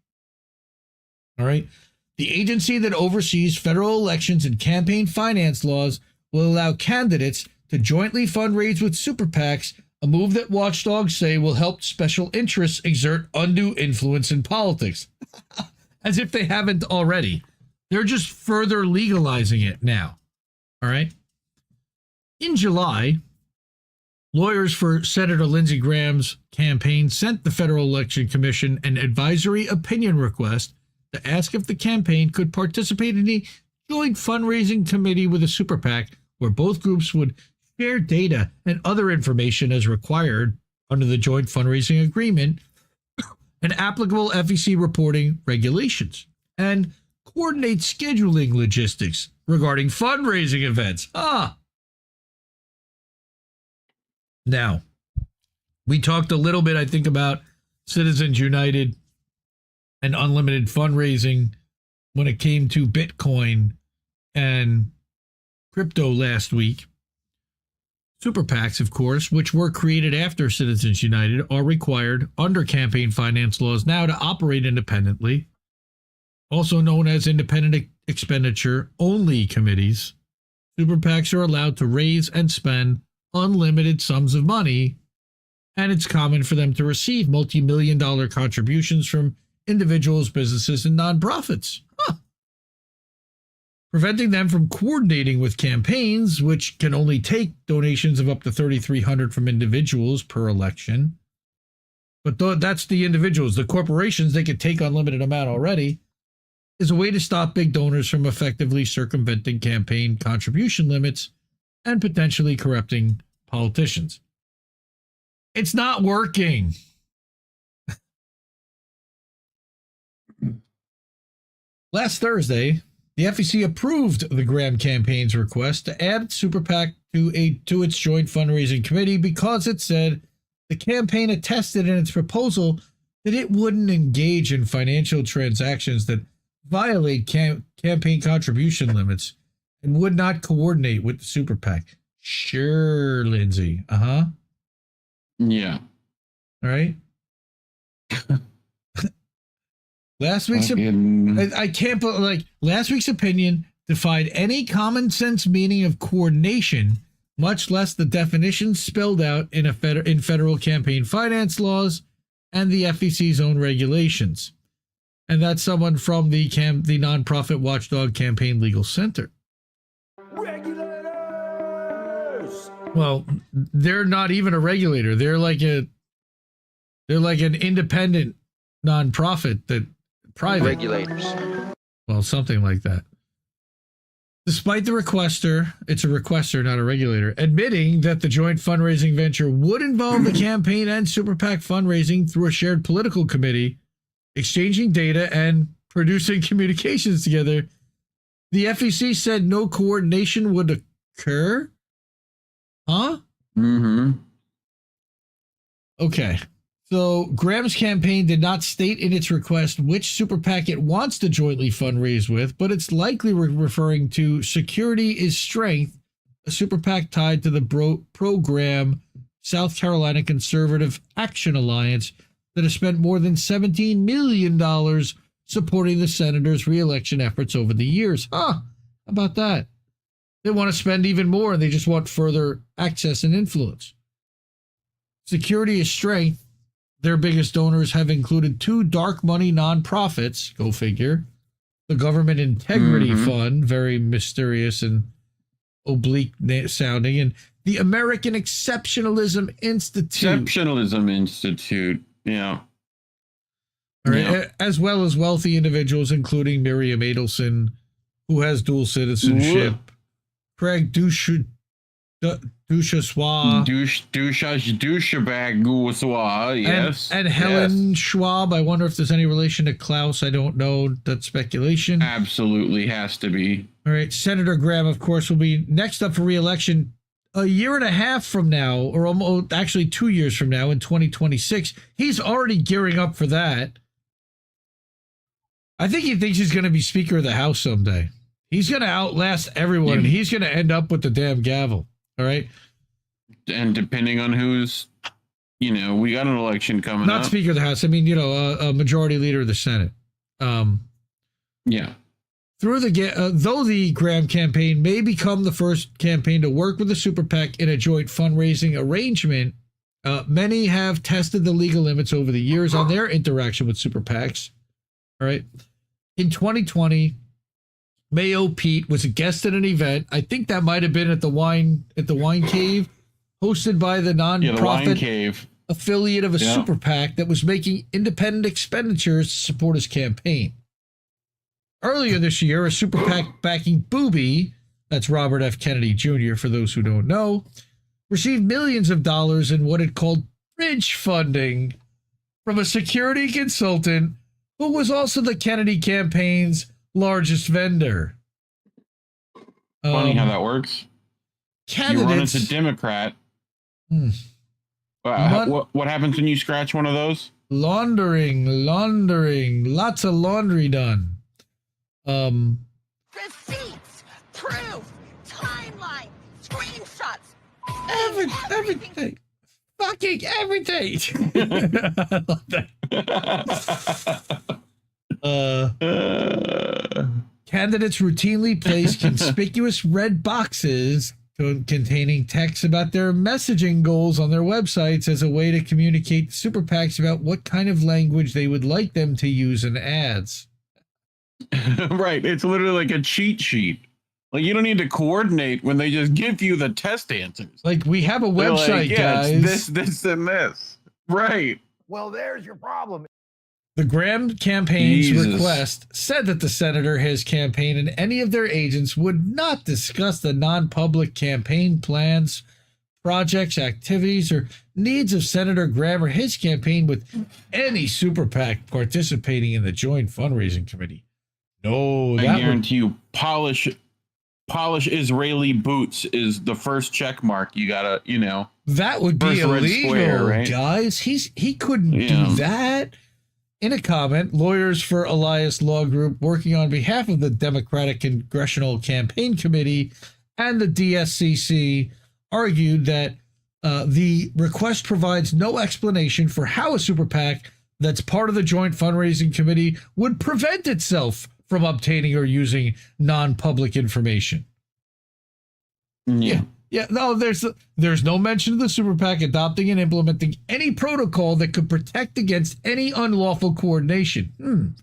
All right. The agency that oversees federal elections and campaign finance laws will allow candidates to jointly fundraise with super PACs, a move that watchdogs say will help special interests exert undue influence in politics. As if they haven't already. They're just further legalizing it now. All right. In July, lawyers for Senator Lindsey Graham's campaign sent the Federal Election Commission an advisory opinion request to ask if the campaign could participate in a joint fundraising committee with a super PAC where both groups would share data and other information as required under the joint fundraising agreement and applicable FEC reporting regulations, and coordinate scheduling logistics regarding fundraising events. Now, we talked a little bit, I think, about Citizens United and unlimited fundraising when it came to Bitcoin and crypto last week. Super PACs, of course, which were created after Citizens United, are required under campaign finance laws now to operate independently, also known as independent expenditure only committees. Super PACs are allowed to raise and spend unlimited sums of money, and it's common for them to receive multi-million-dollar contributions from individuals, businesses, and nonprofits. Preventing them from coordinating with campaigns, which can only take donations of up to $3,300 from individuals per election. But that's the individuals. The corporations, they could take unlimited amount already, is a way to stop big donors from effectively circumventing campaign contribution limits and potentially corrupting politicians. It's not working. Last Thursday, the FEC approved the Graham campaign's request to add super PAC to its joint fundraising committee because it said the campaign attested in its proposal that it wouldn't engage in financial transactions that violate campaign contribution limits and would not coordinate with the super PAC. Sure, Lindsay. Yeah. All right. Last week's I can't put last week's opinion defied any common sense meaning of coordination, much less the definitions spelled out in federal campaign finance laws and the FEC's own regulations. And that's someone from the nonprofit watchdog Campaign Legal Center. Regulators! Well, they're not even a regulator. They're like an independent nonprofit that private regulators. Well, something like that. Despite the requester, it's a requester, not a regulator, admitting that the joint fundraising venture would involve the campaign and super PAC fundraising through a shared political committee, exchanging data and producing communications together, the FEC said no coordination would occur. Huh? Mm-hmm. Okay. So Graham's campaign did not state in its request which super PAC it wants to jointly fundraise with, but it's likely referring to Security is Strength, a super PAC tied to the program South Carolina Conservative Action Alliance that has spent more than $17 million supporting the senator's re-election efforts over the years. How about that? They want to spend even more. They just want further access and influence. Security is strength. Their biggest donors have included 2 dark money nonprofits, go figure, the Government Integrity Fund, very mysterious and oblique sounding, and the American Exceptionalism Institute. Yeah. All right. As well as wealthy individuals, including Miriam Adelson, who has dual citizenship, Craig Duchessois. Yes. And Helen Schwab. I wonder if there's any relation to Klaus. I don't know. That's speculation. Absolutely has to be. All right. Senator Graham, of course, will be next up for re-election a year and a half from now, or almost actually 2 years from now in 2026. He's already gearing up for that. I think he thinks he's going to be Speaker of the House someday. He's going to outlast everyone, and he's going to end up with the damn gavel. All right. And depending on who's, we got an election coming up. Not Speaker of the House. I mean, a majority leader of the Senate. Yeah. Though the Graham campaign may become the first campaign to work with the super PAC in a joint fundraising arrangement, many have tested the legal limits over the years on their interaction with super PACs. All right. In 2020, Mayo Pete was a guest at an event. I think that might have been at the Wine Cave, hosted by the nonprofit affiliate of a super PAC that was making independent expenditures to support his campaign. Earlier this year, a super PAC backing Booby, that's Robert F. Kennedy Jr., for those who don't know, received millions of dollars in what it called bridge funding from a security consultant who was also the Kennedy campaign's largest vendor. Funny how that works. You run as a Democrat. What happens when you scratch one of those? Laundering, lots of laundry done. Receipts, proof, timeline, screenshots, everything. Fucking everything. I love that. Candidates routinely place conspicuous red boxes containing text about their messaging goals on their websites as a way to communicate to super PACs about what kind of language they would like them to use in ads. Right. It's literally like a cheat sheet. Like, you don't need to coordinate when they just give you the test answers. Like, we have a website, guys. It's this, and this. Right. Well, there's your problem. The Graham campaign's request said that the senator, his campaign, and any of their agents would not discuss the non-public campaign plans, projects, activities, or needs of Senator Graham or his campaign with any super PAC participating in the joint fundraising committee. No, I guarantee you, polish Israeli boots is the first check mark. You gotta, that would be illegal, square, right? Guys. He couldn't do that. In a comment, lawyers for Elias Law Group, working on behalf of the Democratic Congressional Campaign Committee and the DSCC, argued that the request provides no explanation for how a super PAC that's part of the joint fundraising committee would prevent itself from obtaining or using non-public information. No, there's no mention of the super PAC adopting and implementing any protocol that could protect against any unlawful coordination.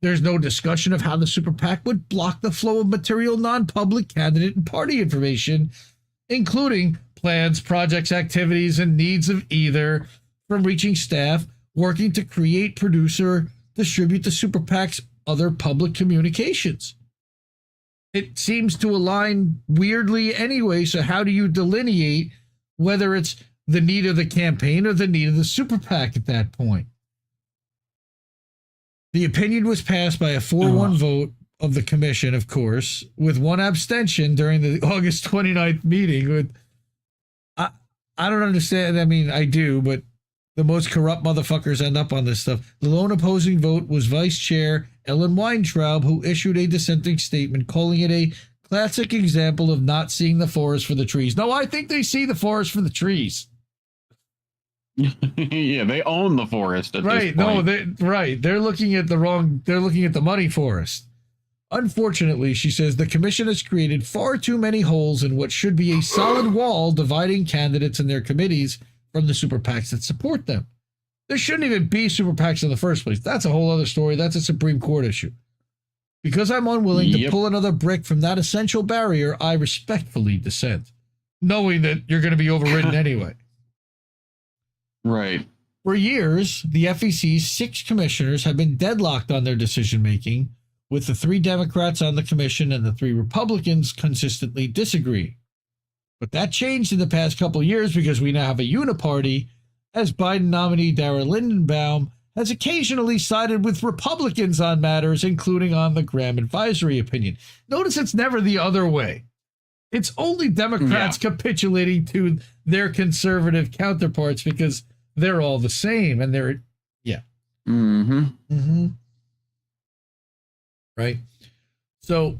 There's no discussion of how the super PAC would block the flow of material non-public candidate and party information, including plans, projects, activities, and needs of either, from reaching staff working to create, produce, or distribute the super PAC's other public communications. It seems to align weirdly anyway, so how do you delineate whether it's the need of the campaign or the need of the super PAC at that point? The opinion was passed by a 4-1 vote of the commission, of course, with one abstention during the August 29th meeting. I don't understand. I mean, I do, but the most corrupt motherfuckers end up on this stuff. The lone opposing vote was Vice Chair Ellen Weintraub, who issued a dissenting statement calling it a classic example of not seeing the forest for the trees. No, I think they see the forest for the trees. Yeah, they own the forest at Right. this point. They're looking at the money forest. Unfortunately, she says the commission has created far too many holes in what should be a solid wall dividing candidates and their committees from the super PACs that support them. There shouldn't even be super PACs in the first place. That's a whole other story. That's a Supreme Court issue. Because I'm unwilling to pull another brick from that essential barrier, I respectfully dissent, knowing that you're going to be overridden anyway. Right. For years, the FEC's 6 commissioners have been deadlocked on their decision-making, with the 3 Democrats on the commission and the 3 Republicans consistently disagreeing. But that changed in the past couple of years because we now have a uniparty, as Biden nominee Darrell Lindenbaum has occasionally sided with Republicans on matters, including on the Graham advisory opinion. Notice it's never the other way. It's only Democrats capitulating to their conservative counterparts because they're all the same, and they're, right? So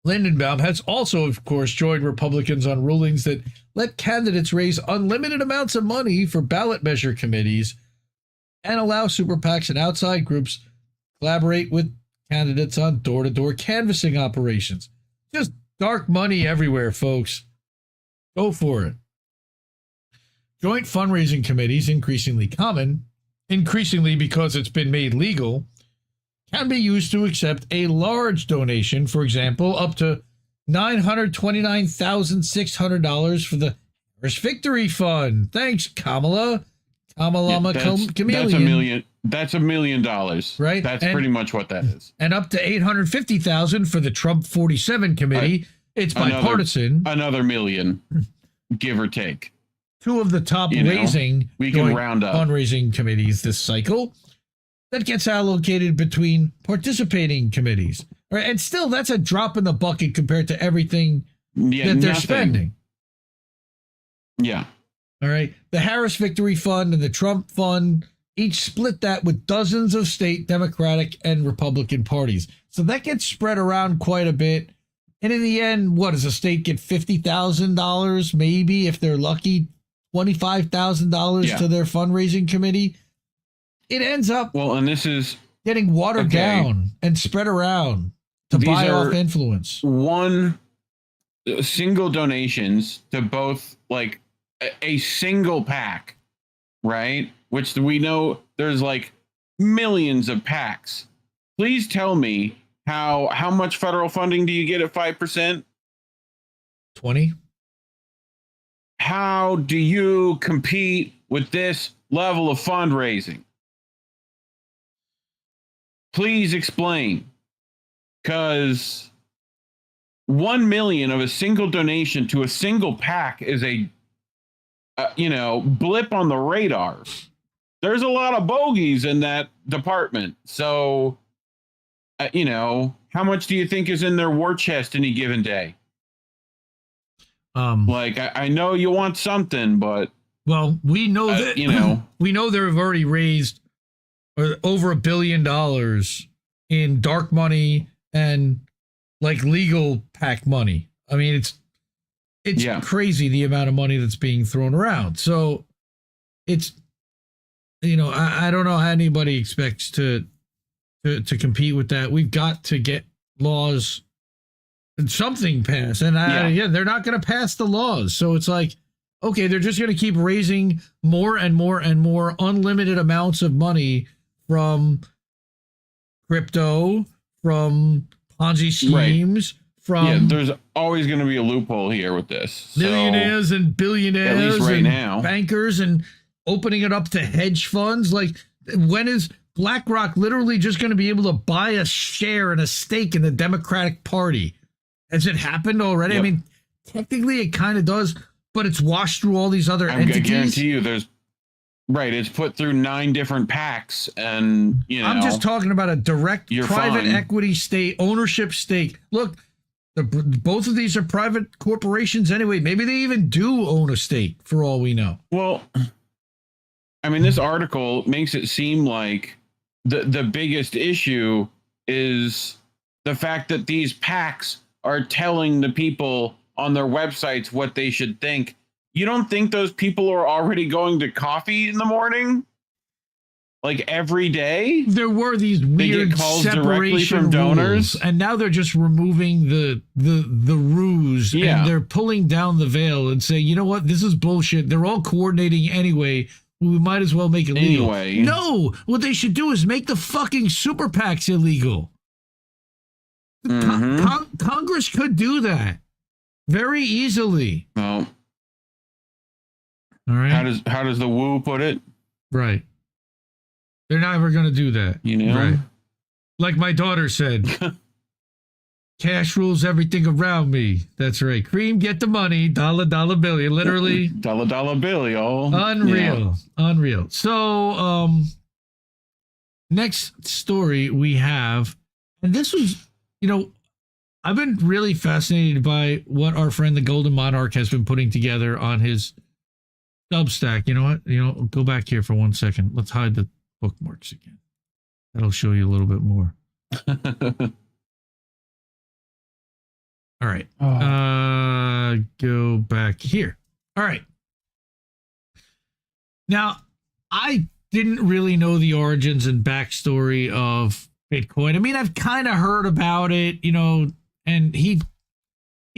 Lindenbaum has also, of course, joined Republicans on rulings that let candidates raise unlimited amounts of money for ballot measure committees and allow super PACs and outside groups collaborate with candidates on door-to-door canvassing operations. Just dark money everywhere, folks. Go for it. Joint fundraising committees, increasingly common, increasingly because it's been made legal, can be used to accept a large donation, for example, up to $929,600 for the Harris Victory Fund. Thanks, Kamala. Chameleon. That's $1 million. Right. That's pretty much what that is. And up to $850,000 for the Trump 47 committee. It's bipartisan. Another million, give or take. 2 of the top we can round up fundraising committees this cycle. That gets allocated between participating committees. Right? And still, that's a drop in the bucket compared to everything that they're spending. Yeah. All right. The Harris Victory Fund and the Trump Fund each split that with dozens of state Democratic and Republican parties. So that gets spread around quite a bit. And in the end, what does a state get? $50,000, maybe, if they're lucky, $25,000 to their fundraising committee. It ends up and this is getting watered down and spread around to buy off influence. One single donations to both, like a single PAC, right? Which we know there's like millions of PACs. Please tell me how much federal funding do you get at 5%? 20. How do you compete with this level of fundraising? Please explain, because 1 million of a single donation to a single PAC is a blip on the radar. There's a lot of bogeys in that department. So, how much do you think is in their war chest any given day? I know you want something, but we know that we know they've already raised over $1 billion in dark money and like legal PAC money. I mean, it's crazy the amount of money that's being thrown around. So it's, I don't know how anybody expects to compete with that. We've got to get laws and something passed. And they're not going to pass the laws. So it's like, okay, they're just going to keep raising more and more and more unlimited amounts of money from crypto, from Ponzi schemes, from there's always going to be a loophole here with this. Millionaires and billionaires, at least right and now, bankers, and opening it up to hedge funds. Like, when is BlackRock literally just going to be able to buy a share and a stake in the Democratic Party? Has it happened already? I mean, technically it kind of does, but it's washed through all these other entities. I guarantee you there's it's put through 9 different PACs, and I'm just talking about a direct private equity stake, ownership stake. Look, both of these are private corporations anyway. Maybe they even do own a stake for all we know. Well, I mean, this article makes it seem like the biggest issue is the fact that these PACs are telling the people on their websites what they should think You don't think those people are already going to coffee in the morning? Like every day? There were these weird calls directly separation from donors, rules, and now they're just removing the ruse, and they're pulling down the veil and saying, you know what, this is bullshit. They're all coordinating anyway. We might as well make it legal. Anyway. No, what they should do is make the fucking super PACs illegal. Congress could do that very easily. Well, all right. How does the woo put it? Right. They're never going to do that. You know? Right. Like my daughter said, cash rules everything around me. That's right. Cream, get the money. Dollar bill. You literally. Dollar bill, y'all. Unreal. Yeah. Unreal. So, next story we have, and this was, you know, I've been really fascinated by what our friend the Golden Monarch has been putting together on his Substack. You know what? Go back here for 1 second. Let's hide the bookmarks again. That'll show you a little bit more. All right. Go back here. All right. Now, I didn't really know the origins and backstory of Bitcoin. I mean, I've kind of heard about it, and he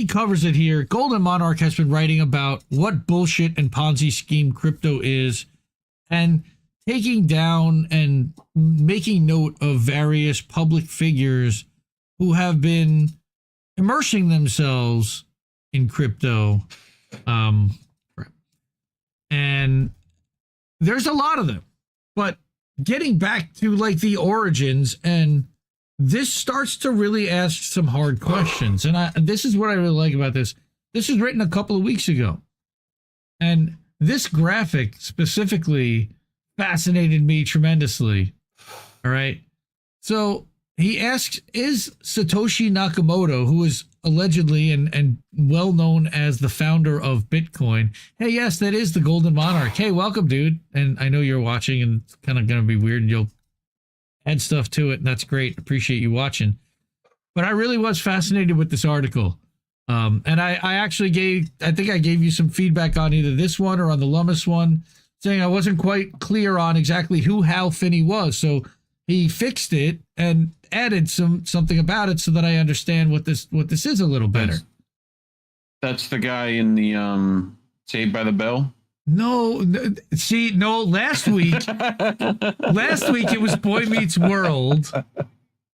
covers it here. Golden Monarch has been writing about what bullshit and Ponzi scheme crypto is, and taking down and making note of various public figures who have been immersing themselves in crypto. And there's a lot of them. But getting back to like the origins, and this starts to really ask some hard questions. And this is what I really like about this. This was written a couple of weeks ago. And this graphic specifically fascinated me tremendously. All right. So he asks, is Satoshi Nakamoto, who is allegedly and well known as the founder of Bitcoin? Hey, yes, that is the Golden Monarch. Hey, welcome, dude. And I know you're watching, and it's kind of going to be weird, and you'll add stuff to it, and that's great. Appreciate you watching. But I really was fascinated with this article. And I actually I think I gave you some feedback on either this one or on the Lummis one, saying I wasn't quite clear on exactly who Hal Finney was. So he fixed it and added something about it so that I understand what this is a little better. That's the guy in the Saved by the Bell? No, see, no, last week it was Boy Meets World. All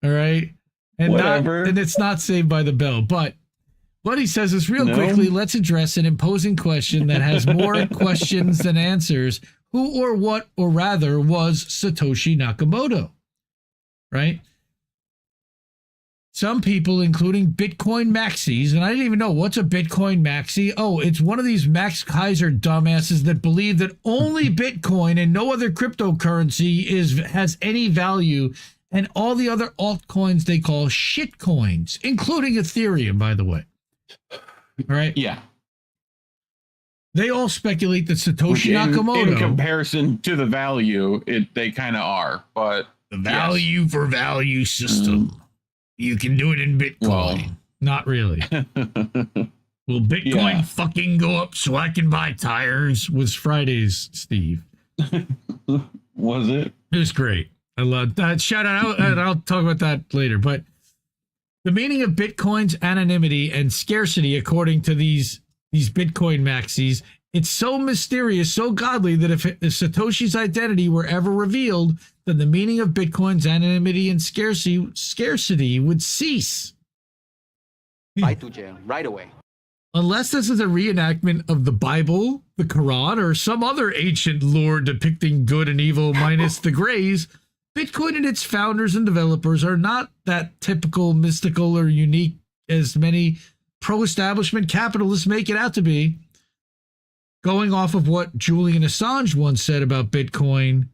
right. And whatever. And it's not Saved by the Bell, but what he says is quickly, let's address an imposing question that has more questions than answers. Who or what, or rather, was Satoshi Nakamoto? Right? Some people, including Bitcoin maxis, and I didn't even know, what's a Bitcoin maxi? Oh, it's one of these Max Kaiser dumbasses that believe that only Bitcoin and no other cryptocurrency has any value, and all the other altcoins they call shit coins, including Ethereum, by the way. All right? Yeah. They all speculate that Satoshi Nakamoto, in comparison to the value, they kind of are, but the value for value system. You can do it in Bitcoin. Well, not really. Will Bitcoin fucking go up so I can buy tires? Was Friday's Steve. Was it? It was great. I love that. Shout out, and I'll talk about that later. But the meaning of Bitcoin's anonymity and scarcity, according to these Bitcoin maxis, it's so mysterious, so godly, that if Satoshi's identity were ever revealed, then the meaning of Bitcoin's anonymity and scarcity would cease. Right to jail, right away. Unless this is a reenactment of the Bible, the Quran, or some other ancient lore depicting good and evil minus the grays, Bitcoin and its founders and developers are not that typical, mystical, or unique as many pro-establishment capitalists make it out to be. Going off of what Julian Assange once said about Bitcoin,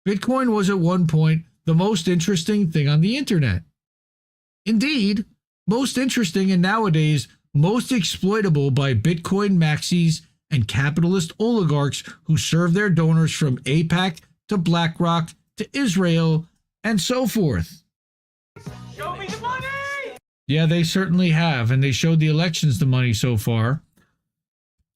Bitcoin was at one point the most interesting thing on the internet. Indeed, most interesting and nowadays most exploitable by Bitcoin maxis and capitalist oligarchs who serve their donors from AIPAC to BlackRock to Israel and so forth. Show me the money! Yeah, they certainly have, and they showed the elections the money so far.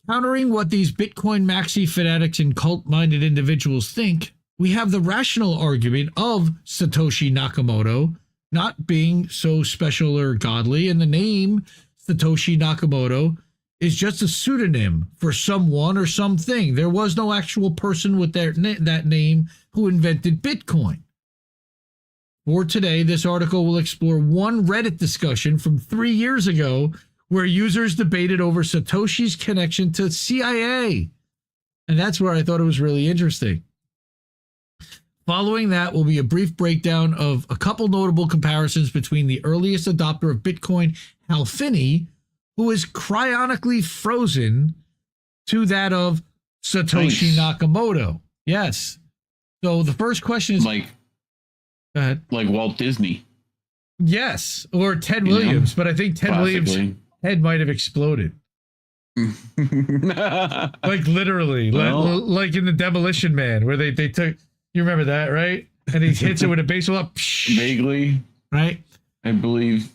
Countering what these Bitcoin maxi fanatics and cult-minded individuals think, we have the rational argument of Satoshi Nakamoto not being so special or godly, and the name Satoshi Nakamoto is just a pseudonym for someone or something. There was no actual person with that name who invented Bitcoin. For today, this article will explore one Reddit discussion from 3 years ago where users debated over Satoshi's connection to CIA. And that's where I thought it was really interesting. Following that will be a brief breakdown of a couple notable comparisons between the earliest adopter of Bitcoin, Hal Finney, who is cryonically frozen, to that of Satoshi Nakamoto. Yes. So the first question is... Like, go ahead. Like Walt Disney. Yes, or Ted Williams, but I think Ted Williams' head might have exploded. Like literally, like in the Demolition Man, where they took... You remember that, right? And he hits it with a baseball up. Vaguely. Right? I believe.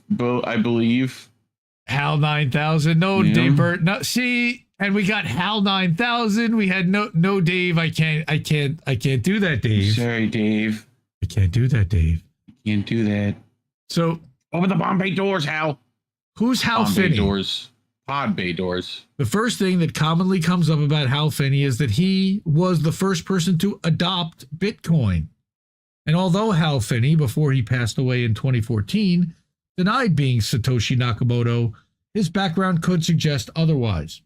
HAL 9000. No, yeah. Dave Burt. No, see, and we got HAL 9000. We had no Dave. I can't do that, Dave. Sorry, Dave. I can't do that, Dave. Can't do that. So open the Bombay doors, Hal. Who's Hal Finney? Pod bay doors. The first thing that commonly comes up about Hal Finney is that he was the first person to adopt Bitcoin. And although Hal Finney, before he passed away in 2014, denied being Satoshi Nakamoto, his background could suggest otherwise.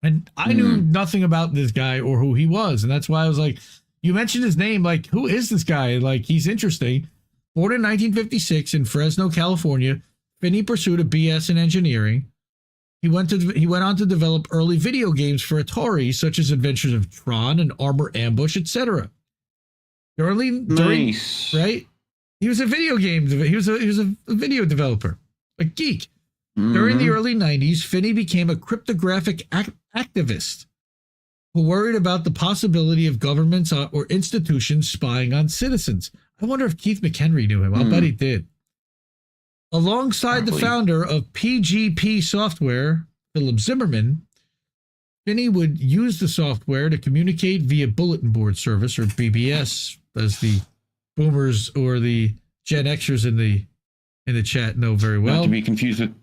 And I knew nothing about this guy or who he was. And that's why I was like, you mentioned his name, like, who is this guy? Like, he's interesting. Born in 1956 in Fresno, California, Finney pursued a BS in engineering. He went on to develop early video games for Atari, such as Adventures of Tron and Armor Ambush, etc. Nice. Right? He was a video game. He was a video developer, a geek. During the early 90s, Finney became a cryptographic activist who worried about the possibility of governments or institutions spying on citizens. I wonder if Keith McHenry knew him. I'll bet he did. Alongside the founder of PGP Software, Philip Zimmerman, Finney would use the software to communicate via bulletin board service, or BBS, as the boomers or the Gen Xers in the chat know very well. Not to be confused with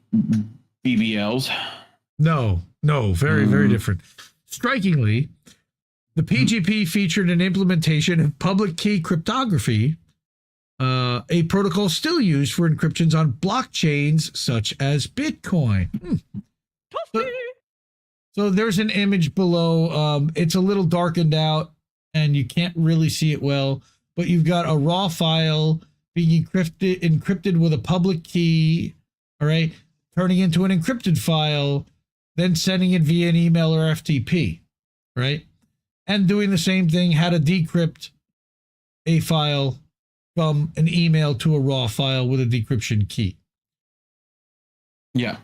BBLs. No, very, very different. Strikingly, the PGP featured an implementation of public key cryptography, a protocol still used for encryptions on blockchains such as Bitcoin. So there's an image below. It's a little darkened out and you can't really see it well, but you've got a raw file being encrypted with a public key, all right, turning into an encrypted file, then sending it via an email or FTP, right? And doing the same thing, how to decrypt a file from an email to a raw file with a decryption key. Yeah.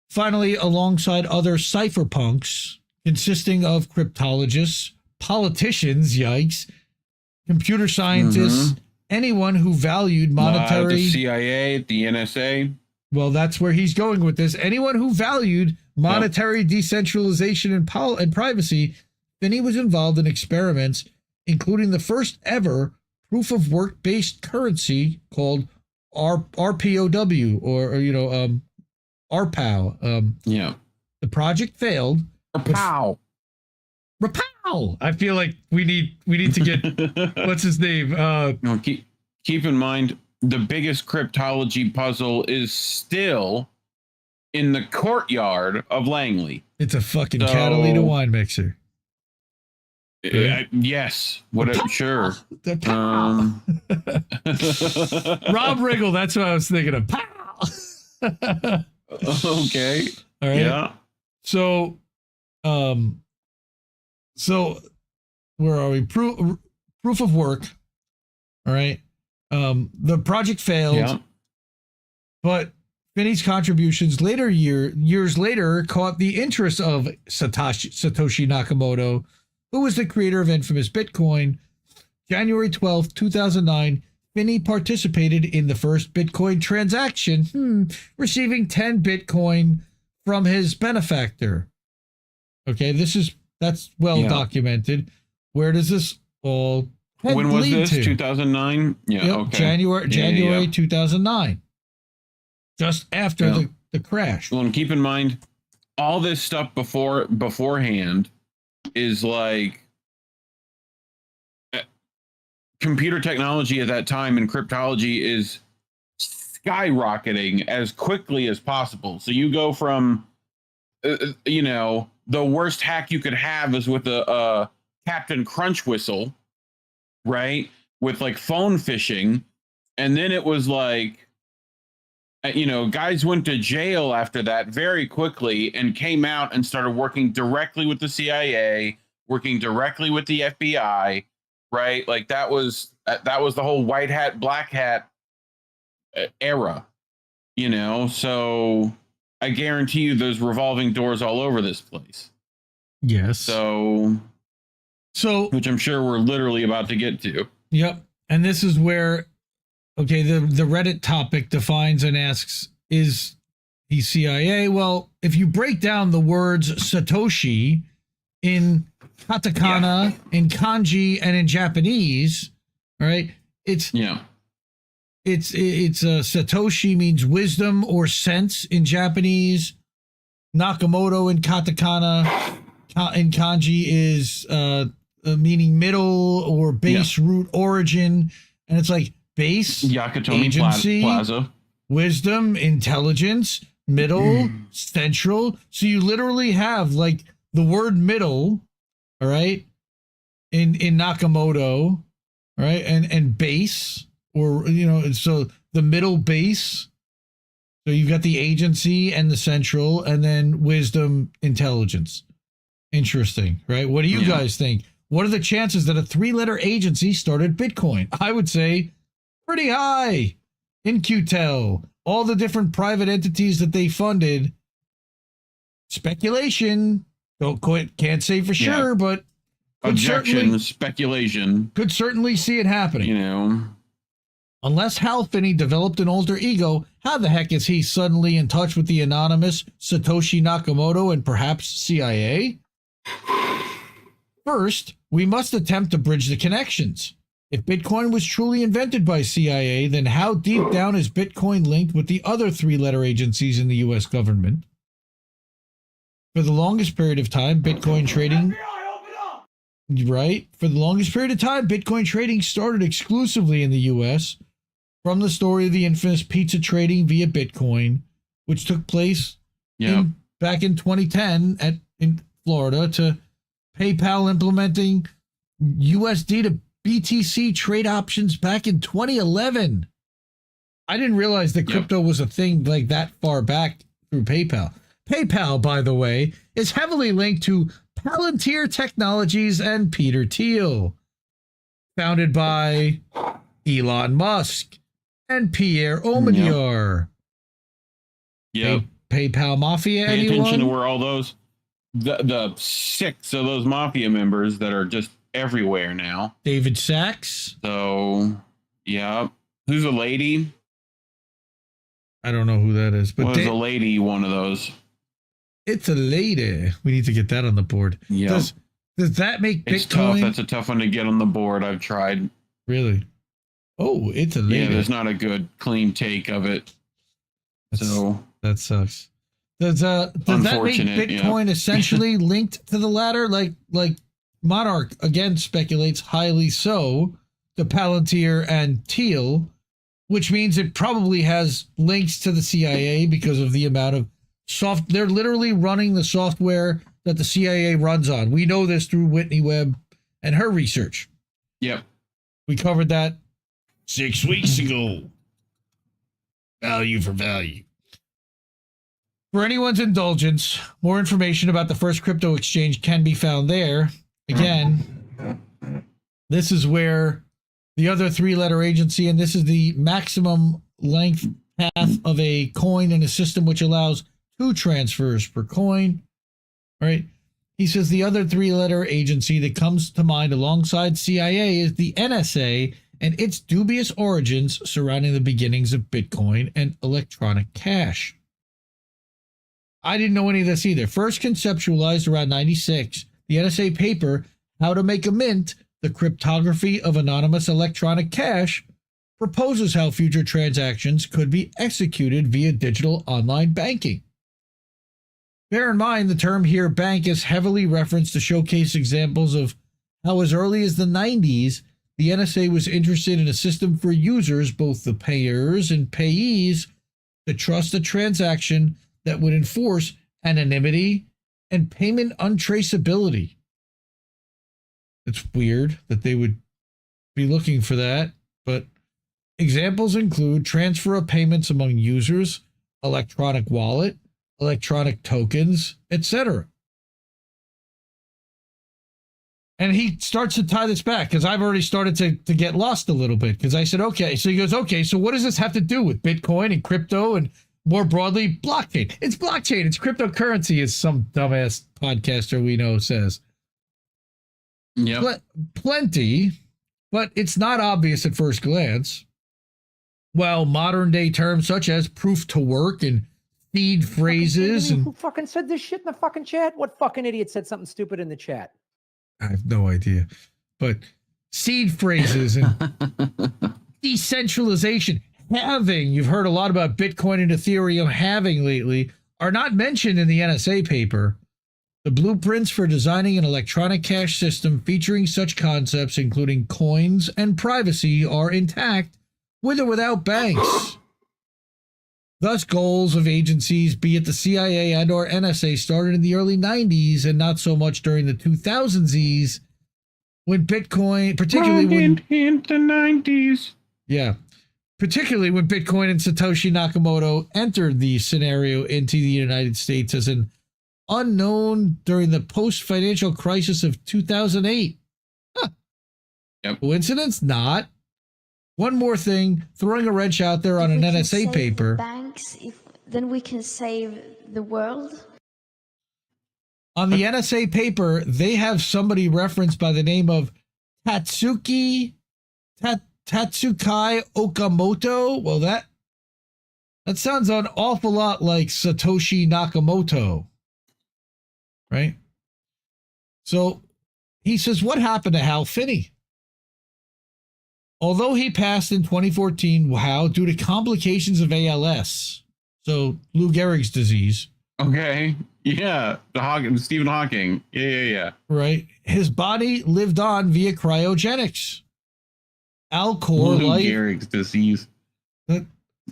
Finally, alongside other cypherpunks consisting of cryptologists, politicians, yikes, computer scientists, anyone who valued monetary... The CIA, the NSA. Well, that's where he's going with this. Anyone who valued monetary decentralization and privacy, Finney was involved in experiments, including the first ever proof-of-work-based currency called RPOW, or RPOW. Yeah. The project failed. RPOW. RPOW. I feel like we need to get what's his name? No, keep in mind the biggest cryptology puzzle is still in the courtyard of Langley. It's a fucking Catalina wine mixer. Yes. Sure. The pow. Rob Riggle. That's what I was thinking of. Pow. Okay. All right. Yeah. So where are we? Proof of work. All right. The project failed, but Finney's contributions years later caught the interest of Satoshi Nakamoto, who was the creator of infamous Bitcoin. January 12th, 2009, Finney participated in the first Bitcoin transaction, receiving 10 Bitcoin from his benefactor, Okay, that's well documented. Where does this all when was lead this? to? 2009? Yeah, Yep, okay. January 2009. Just after the crash. Well, and keep in mind, all this stuff beforehand is like computer technology at that time and cryptology is skyrocketing as quickly as possible. So you go from, the worst hack you could have is with a Captain Crunch whistle, right? With like phone phishing. And then it was like, guys went to jail after that very quickly and came out and started working directly with the CIA, working directly with the FBI, right? Like that was the whole white hat, black hat era, so I guarantee you there's revolving doors all over this place. Yes. So which I'm sure we're literally about to get to. Yep. And this is where, okay, the Reddit topic defines and asks, is he CIA? Well, if you break down the words Satoshi in katakana, in kanji, and in Japanese, all right, it's Satoshi means wisdom or sense in Japanese. Nakamoto in katakana, in kanji is meaning middle or base root origin, and it's like base, Yakatomi agency, Plaza, wisdom, intelligence, middle, central. So you literally have like the word middle, all right, in Nakamoto, all right, and base, or so the middle base. So you've got the agency and the central, and then wisdom, intelligence. Interesting, right? What do you guys think? What are the chances that a 3-letter agency started Bitcoin? I would say pretty high. In-Q-Tel, all the different private entities that they funded. Speculation. Can't say for sure, but objection, speculation. Could certainly see it happening. Unless Hal Finney developed an alter ego, how the heck is he suddenly in touch with the anonymous Satoshi Nakamoto and perhaps CIA? First, we must attempt to bridge the connections. If Bitcoin was truly invented by CIA, then how deep down is Bitcoin linked with the other 3-letter agencies in the U.S. government? For the longest period of time, Bitcoin trading... Right? For the longest period of time, Bitcoin trading started exclusively in the U.S. from the story of the infamous pizza trading via Bitcoin, which took place back in 2010 in Florida, to PayPal implementing USD to BTC trade options back in 2011. I didn't realize that crypto was a thing like that far back through PayPal. PayPal, by the way, is heavily linked to Palantir Technologies and Peter Thiel, founded by Elon Musk and Pierre Omidyar. PayPal Mafia, Pay anyone? attention to where all those, the 6 of those Mafia members that are just everywhere now. David Sachs. So, who's a lady? I don't know who that is, but was a lady one of those? It's a lady. We need to get that on the board. Yeah. Does that make It's Bitcoin? tough. That's a tough one to get on the board. I've tried. Really? Oh, it's a lady. Yeah, there's not a good clean take of it. That sucks. Does that make Bitcoin essentially linked to the latter? Like Monarch again speculates highly so to Palantir and Thiel, which means it probably has links to the CIA because of the amount of they're literally running the software that the CIA runs on. We know this through Whitney Webb and her research. Yep. We covered that 6 weeks ago. Value for value. For anyone's indulgence, more information about the first crypto exchange can be found there. Again, this is where the other 3-letter agency, and this is the maximum length path of a coin in a system which allows 2 transfers per coin. All right. He says the other 3-letter agency that comes to mind alongside CIA is the NSA and its dubious origins surrounding the beginnings of Bitcoin and electronic cash. I didn't know any of this either. First conceptualized around 96, the NSA paper, How to Make a Mint, the Cryptography of Anonymous Electronic Cash, proposes how future transactions could be executed via digital online banking. Bear in mind, the term here, bank, is heavily referenced to showcase examples of how as early as the 90s, the NSA was interested in a system for users, both the payers and payees, to trust a transaction that would enforce anonymity and payment untraceability. It's weird that they would be looking for that, but examples include transfer of payments among users, electronic wallet, electronic tokens, etc. And he starts to tie this back because I've already started to get lost a little bit because I said, okay. So he goes, okay, so what does this have to do with Bitcoin and crypto and more broadly blockchain? It's blockchain. It's cryptocurrency, as some dumbass podcaster we know says. Yeah. Plenty, but it's not obvious at first glance. While modern day terms such as proof to work and seed phrases and who fucking said this shit in the fucking chat? What fucking idiot said something stupid in the chat? I have no idea, but seed phrases and decentralization, halving, you've heard a lot about Bitcoin and Ethereum halving lately, are not mentioned in the NSA paper. The blueprints for designing an electronic cash system featuring such concepts, including coins and privacy, are intact, with or without banks. Thus, goals of agencies, be it the CIA and or NSA, started in the early 90s and not so much during the 2000s, when Bitcoin, particularly when in the 90s. Yeah, particularly when Bitcoin and Satoshi Nakamoto entered the scenario into the United States as an unknown during the post-financial crisis of 2008. Huh. Yep. Coincidence? Not. One more thing, throwing a wrench out there on an NSA paper. Banks, then we can save the world. On the NSA paper, they have somebody referenced by the name of Tatsukai Okamoto. Well, that sounds an awful lot like Satoshi Nakamoto, right? So he says, what happened to Hal Finney? Although he passed in 2014, wow, due to complications of ALS, so Lou Gehrig's disease. Okay. Yeah. Stephen Hawking. Yeah. Right. His body lived on via cryogenics. Alcor Lou life. Gehrig's disease.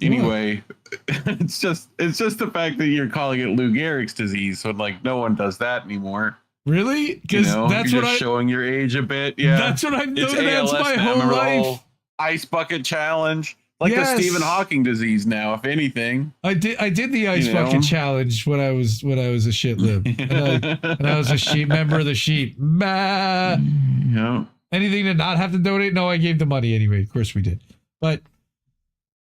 Anyway, it's just the fact that you're calling it Lou Gehrig's disease. So like no one does that anymore. Really? Because that's you're what just showing your age a bit. Yeah, that's what I've known. That's my whole life. Whole ice bucket challenge, like Yes. the Stephen Hawking disease. Now, if anything, I did the ice bucket challenge when I was a shit lib, and I was a sheep member of the sheep. Bah. Yeah. Anything to not have to donate? No, I gave the money anyway. Of course we did. But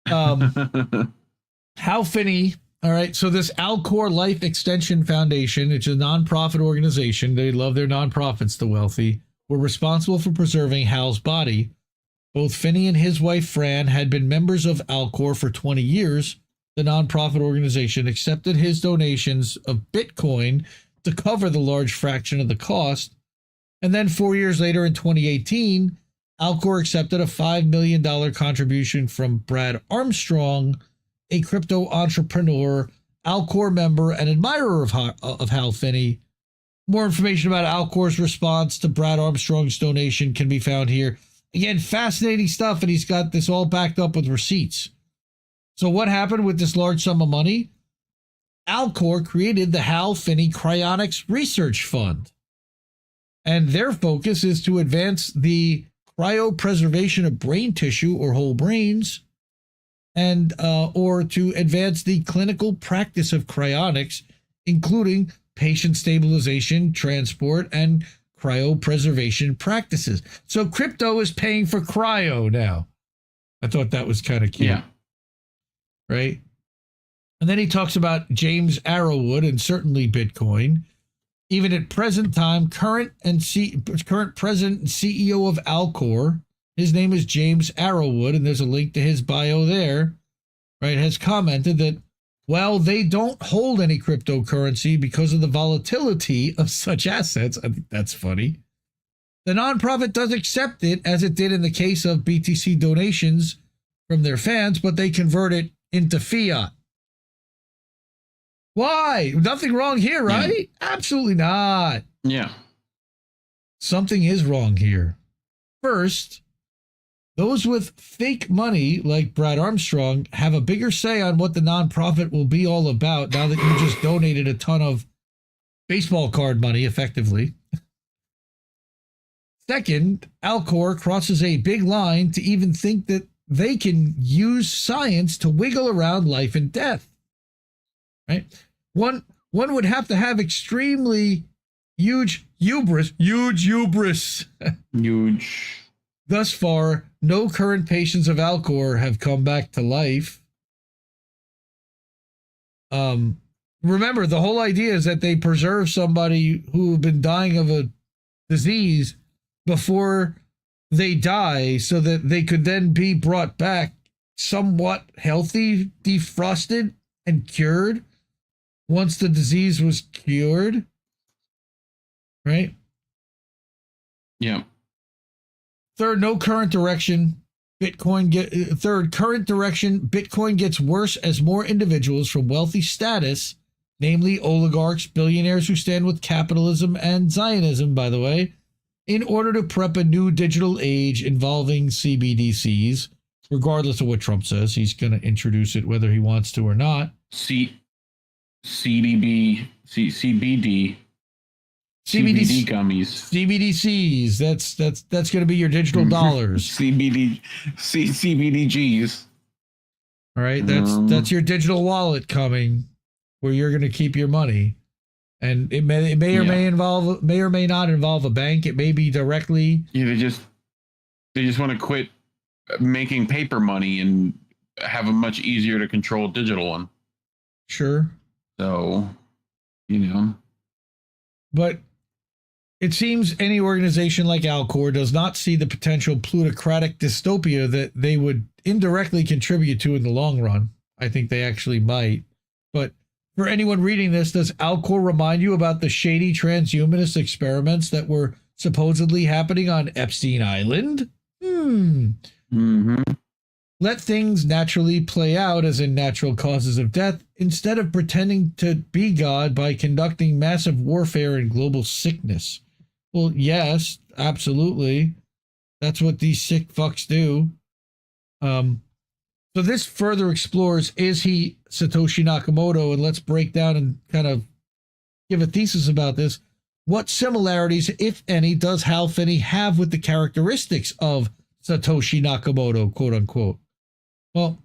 Hal Finney. All right, so this Alcor Life Extension Foundation, which is a nonprofit organization, they love their nonprofits, the wealthy, were responsible for preserving Hal's body. Both Finney and his wife, Fran, had been members of Alcor for 20 years. The nonprofit organization accepted his donations of Bitcoin to cover the large fraction of the cost. And then 4 years later, in 2018, Alcor accepted a $5 million contribution from Brad Armstrong, a crypto entrepreneur, Alcor member, and admirer of Hal Finney. More information about Alcor's response to Brad Armstrong's donation can be found here. Again, fascinating stuff, and he's got this all backed up with receipts. So what happened with this large sum of money? Alcor created the Hal Finney Cryonics Research Fund. And their focus is to advance the cryopreservation of brain tissue or whole brains, and or to advance the clinical practice of cryonics, including patient stabilization, transport, and cryopreservation practices. So crypto is paying for cryo now. I thought that was kind of cute. Yeah. Right? And then he talks about James Arrowwood and certainly Bitcoin. Even at present time, current president and CEO of Alcor, his name is James Arrowwood, and there's a link to his bio there, right, has commented that Well, they don't hold any cryptocurrency because of the volatility of such assets. I think that's funny. The nonprofit does accept it, as it did in the case of BTC donations from their fans, but they convert it into fiat. Why? Nothing wrong here, right? Yeah. Absolutely not. Yeah. Something is wrong here. First, those with fake money, like Brad Armstrong, have a bigger say on what the nonprofit will be all about now that you just donated a ton of baseball card money, effectively. Second, Alcor crosses a big line to even think that they can use science to wiggle around life and death. Right? One would have to have extremely huge hubris. Thus far, no current patients of Alcor have come back to life. Remember, the whole idea is that they preserve somebody who've been dying of a disease before they die so that they could then be brought back somewhat healthy, defrosted, and cured once the disease was cured. Right? Yeah. Third, current direction, Bitcoin gets worse as more individuals from wealthy status, namely oligarchs, billionaires who stand with capitalism and Zionism, by the way, in order to prep a new digital age involving CBDCs, regardless of what Trump says. He's going to introduce it whether he wants to or not. CBD gummies. CBDCs. That's going to be your digital dollars. CBDGs. All right, that's your digital wallet coming, where you're going to keep your money, and it may or may not involve a bank. It may be directly. Yeah, they just want to quit making paper money and have a much easier to control digital one. Sure. So, but it seems any organization like Alcor does not see the potential plutocratic dystopia that they would indirectly contribute to in the long run. I think they actually might. But for anyone reading this, does Alcor remind you about the shady transhumanist experiments that were supposedly happening on Epstein Island? Mm-hmm. Let things naturally play out, as in natural causes of death, instead of pretending to be God by conducting massive warfare and global sickness. Well, yes, absolutely. That's what these sick fucks do. So this further explores, is he Satoshi Nakamoto? And let's break down and kind of give a thesis about this. What similarities, if any, does Hal Finney have with the characteristics of Satoshi Nakamoto, quote unquote? Well,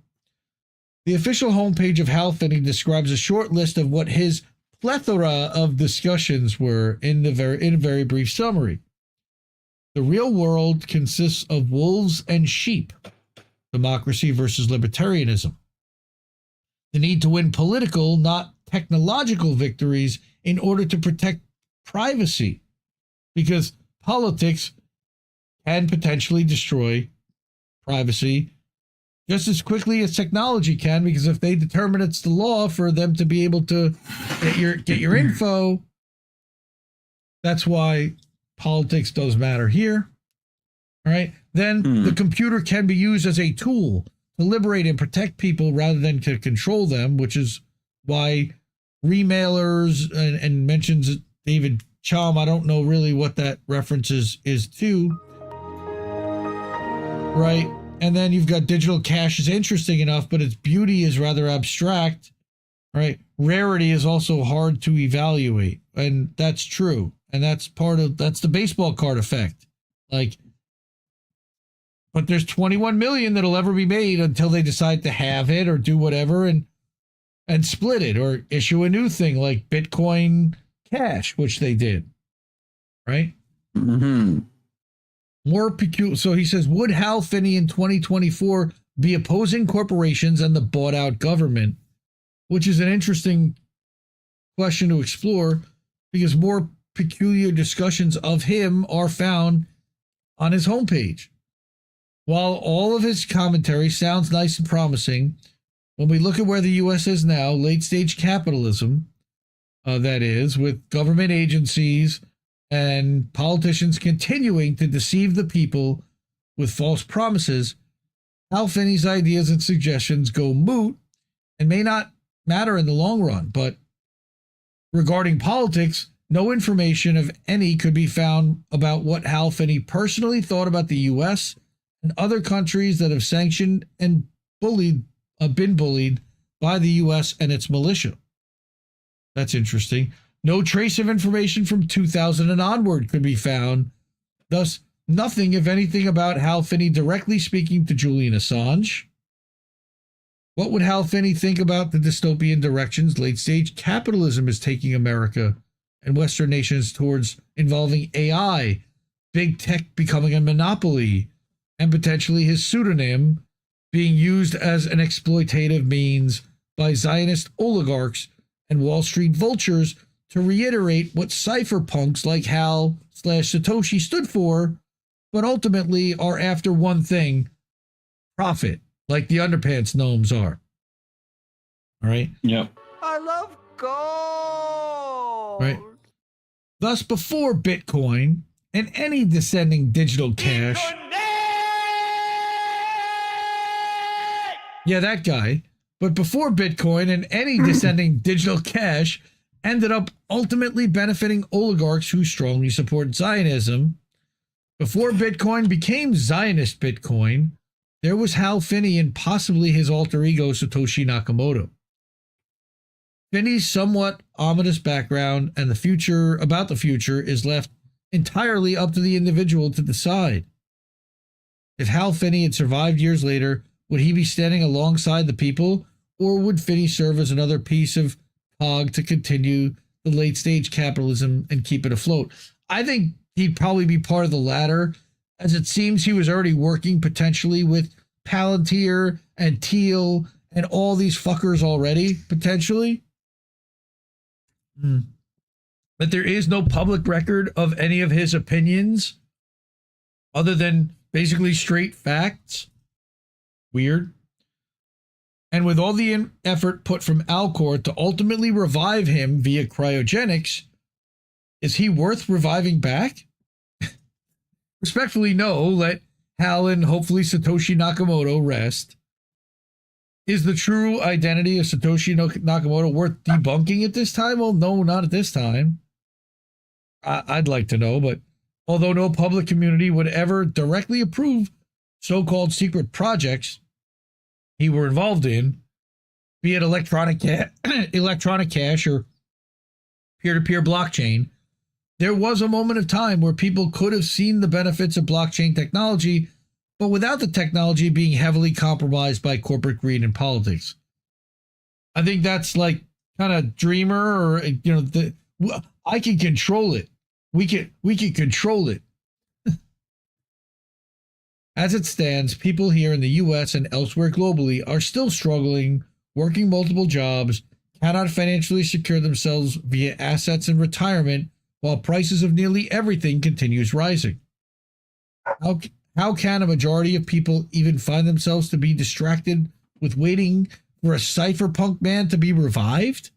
the official homepage of Hal Finney describes a short list of what his plethora of discussions were in a very brief summary. The real world consists of wolves and sheep. Democracy versus libertarianism. The need to win political, not technological victories in order to protect privacy, because politics can potentially destroy privacy just as quickly as technology can, because if they determine it's the law for them to be able to get your info, that's why politics does matter here. All right. Then the computer can be used as a tool to liberate and protect people rather than to control them, which is why remailers and mentions David Chaum. I don't know really what that reference is to. Right. And then you've got digital cash is interesting enough, but its beauty is rather abstract. Right. Rarity is also hard to evaluate. And that's true. And that's the baseball card effect. But there's 21 million that'll ever be made until they decide to have it or do whatever and split it or issue a new thing like Bitcoin Cash, which they did. Right? Mm-hmm. So he says, would Hal Finney in 2024 be opposing corporations and the bought out government? Which is an interesting question to explore, because more peculiar discussions of him are found on his homepage. While all of his commentary sounds nice and promising, when we look at where the U.S. is now, late stage capitalism, that is, with government agencies and politicians continuing to deceive the people with false promises, Hal Finney's ideas and suggestions go moot and may not matter in the long run. But regarding politics, no information of any could be found about what Hal Finney personally thought about the U.S. and other countries that have sanctioned and been bullied by the U.S. and its militia. That's interesting. No trace of information from 2000 and onward could be found. Thus, nothing, if anything, about Hal Finney directly speaking to Julian Assange. What would Hal Finney think about the dystopian directions late-stage capitalism is taking America and Western nations towards, involving AI, big tech becoming a monopoly, and potentially his pseudonym being used as an exploitative means by Zionist oligarchs and Wall Street vultures to reiterate what cypherpunks like Hal/Satoshi stood for, but ultimately are after one thing: profit, like the underpants gnomes are. All right? Yep. I love gold. Right. Thus, before Bitcoin and any descending digital cash. Yeah, that guy. But before Bitcoin and any descending digital cash ended up ultimately benefiting oligarchs who strongly support Zionism, before Bitcoin became Zionist Bitcoin, there was Hal Finney and possibly his alter ego Satoshi Nakamoto. Finney's somewhat ominous background and the future is left entirely up to the individual to decide. If Hal Finney had survived years later, would he be standing alongside the people, or would Finney serve as another piece of cog to continue the late stage capitalism and keep it afloat? I think he'd probably be part of the latter, as it seems he was already working potentially with Palantir and Thiel and all these fuckers already, potentially. But there is no public record of any of his opinions other than basically straight facts. Weird. And with all the effort put from Alcor to ultimately revive him via cryogenics, is he worth reviving back? Respectfully, no. Let Hal and hopefully Satoshi Nakamoto rest. Is the true identity of Satoshi Nakamoto worth debunking at this time? Well, no, not at this time. I'd like to know, but although no public community would ever directly approve so-called secret projects he were involved in, be it electronic cash or peer-to-peer blockchain, there was a moment of time where people could have seen the benefits of blockchain technology, but without the technology being heavily compromised by corporate greed and politics. I think that's like kind of dreamer, or I can control it. We can control it. As it stands, people here in the U.S. and elsewhere globally are still struggling, working multiple jobs, cannot financially secure themselves via assets and retirement, while prices of nearly everything continues rising. How can a majority of people even find themselves to be distracted with waiting for a cypherpunk man to be revived?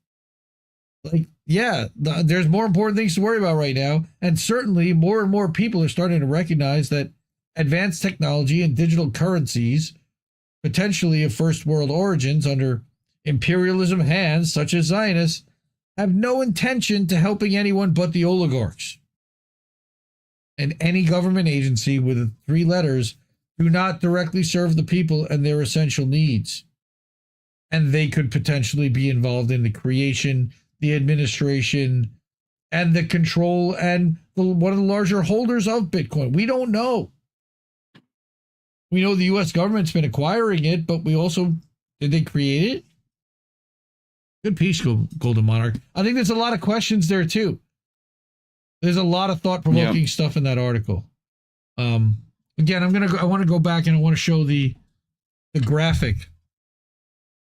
Like, yeah, there's more important things to worry about right now, and certainly more and more people are starting to recognize that advanced technology and digital currencies, potentially of first world origins under imperialism hands such as Zionists, have no intention to helping anyone but the oligarchs. And any government agency with the 3 letters do not directly serve the people and their essential needs. And they could potentially be involved in the creation, the administration, and the control, and one of the larger holders of Bitcoin. We don't know. We know the U.S. government's been acquiring it, but we also, did they create it? Good piece, Golden Monarch. I think there's a lot of questions there too. There's a lot of thought-provoking stuff in that article. Again, I want to go back and I want to show the graphic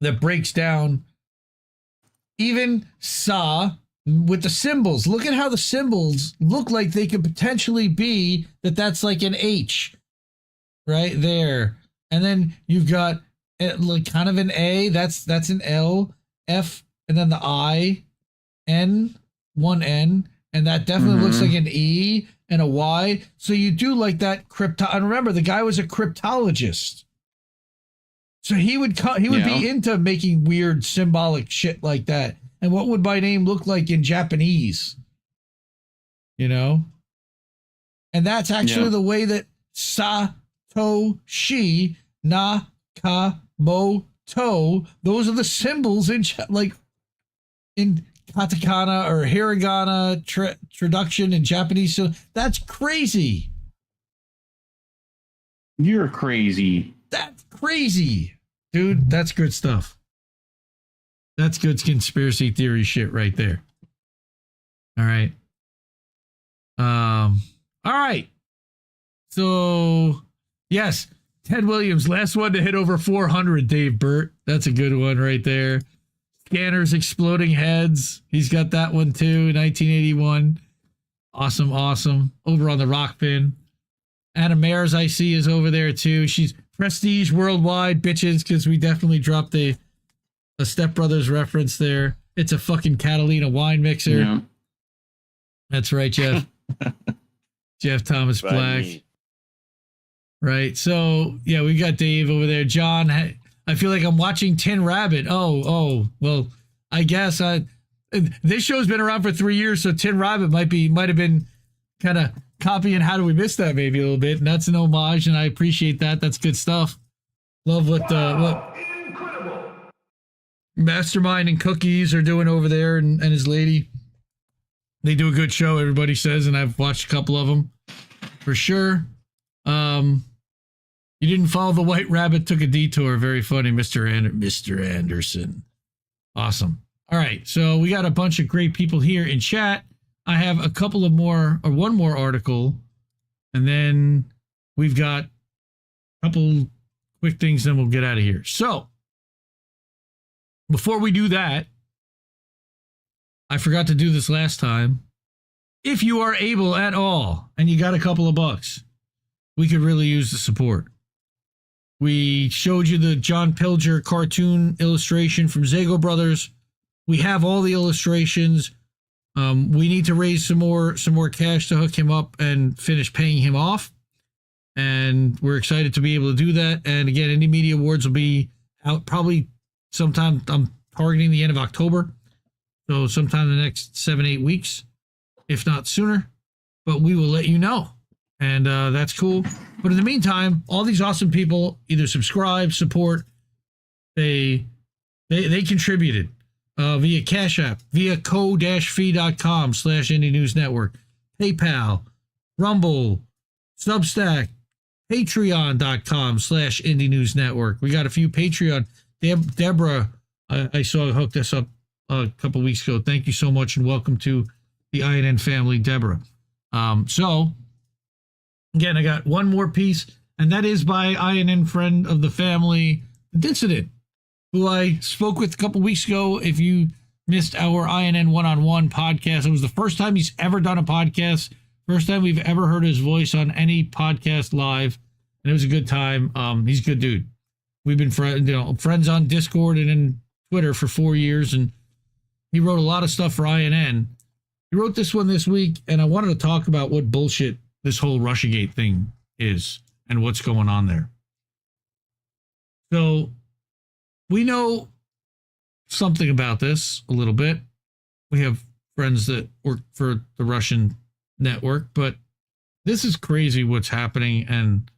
that breaks down even SA with the symbols. Look at how the symbols look like they could potentially be that's like an H right there. And then you've got like kind of an A. That's an L, F, and then the I, N, one N, and that definitely looks like an E and a Y. So you do like that and remember, the guy was a cryptologist. So he would be into making weird symbolic shit like that. And what would my name look like in Japanese? You know? And that's actually the way that Satoshi Nakamoto, those are the symbols in katakana or hiragana traduction in Japanese. So that's crazy. You're crazy. That's crazy, dude. That's good stuff. That's good conspiracy theory shit right there. All right. All right. So, yes, Ted Williams, last one to hit over 400, Dave Burt. That's a good one right there. Scanners Exploding Heads. He's got that one too, 1981. Awesome, awesome. Over on the Rock Pin. Anna Mares, I see, is over there too. She's Prestige Worldwide, bitches, because we definitely dropped a Step Brothers reference there. It's a fucking Catalina wine mixer. Yeah. That's right, Jeff. Jeff Thomas Black. Right. So, yeah, we got Dave over there. John, I feel like I'm watching Tin Rabbit. Oh, well, I guess this show's been around for 3 years, so Tin Rabbit might have been kind of copying How Do We Miss That maybe a little bit, and that's an homage, and I appreciate that. That's good stuff. Love what Mastermind and Cookies are doing over there, and his lady. They do a good show, everybody says, and I've watched a couple of them for sure. You didn't follow the White Rabbit, took a detour. Very funny, Mr. Anderson. Awesome. All right, so we got a bunch of great people here in chat. I have a couple of more, or one more article, and then we've got a couple quick things, then we'll get out of here. So, before we do that, I forgot to do this last time. If you are able at all, and you got a couple of bucks, we could really use the support. We showed you the John Pilger cartoon illustration from Zago Brothers. We have all the illustrations. We need to raise some more cash to hook him up and finish paying him off. And we're excited to be able to do that. And again, Indie Media Awards will be out probably sometime. I'm targeting the end of October. So sometime in the next 7-8 weeks, if not sooner. But we will let you know. And that's cool. But in the meantime, all these awesome people either subscribe, support, they contributed. Via Cash App, via ko-fi.com/Indie News Network, PayPal, Rumble, Substack, Patreon.com/Indie News Network. We got a few Patreon. Deborah, I saw hooked us up a couple weeks ago. Thank you so much and welcome to the INN family, Deborah. So, again, I got one more piece, and that is by INN friend of the family, Dissident, who I spoke with a couple weeks ago. If you missed our INN one-on-one podcast, it was the first time he's ever done a podcast. First time we've ever heard his voice on any podcast live, and it was a good time. He's a good dude. We've been friends on Discord and in Twitter for 4 years, and he wrote a lot of stuff for INN. He wrote this one this week, and I wanted to talk about what bullshit this whole Russiagate thing is and what's going on there. So, we know something about this a little bit. We have friends that work for the Russian network, but this is crazy what's happening. And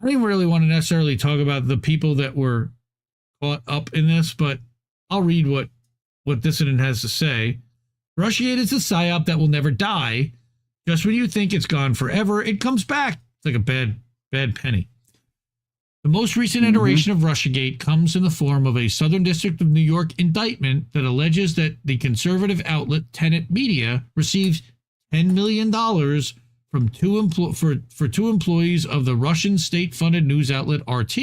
I didn't really want to necessarily talk about the people that were caught up in this, but I'll read what Dissident has to say. Russiagate is a psyop that will never die. Just when you think it's gone forever, it comes back. It's like a bad penny. The most recent iteration of Russiagate comes in the form of a Southern District of New York indictment that alleges that the conservative outlet Tenet Media received $10 million from two employees of the Russian state-funded news outlet RT,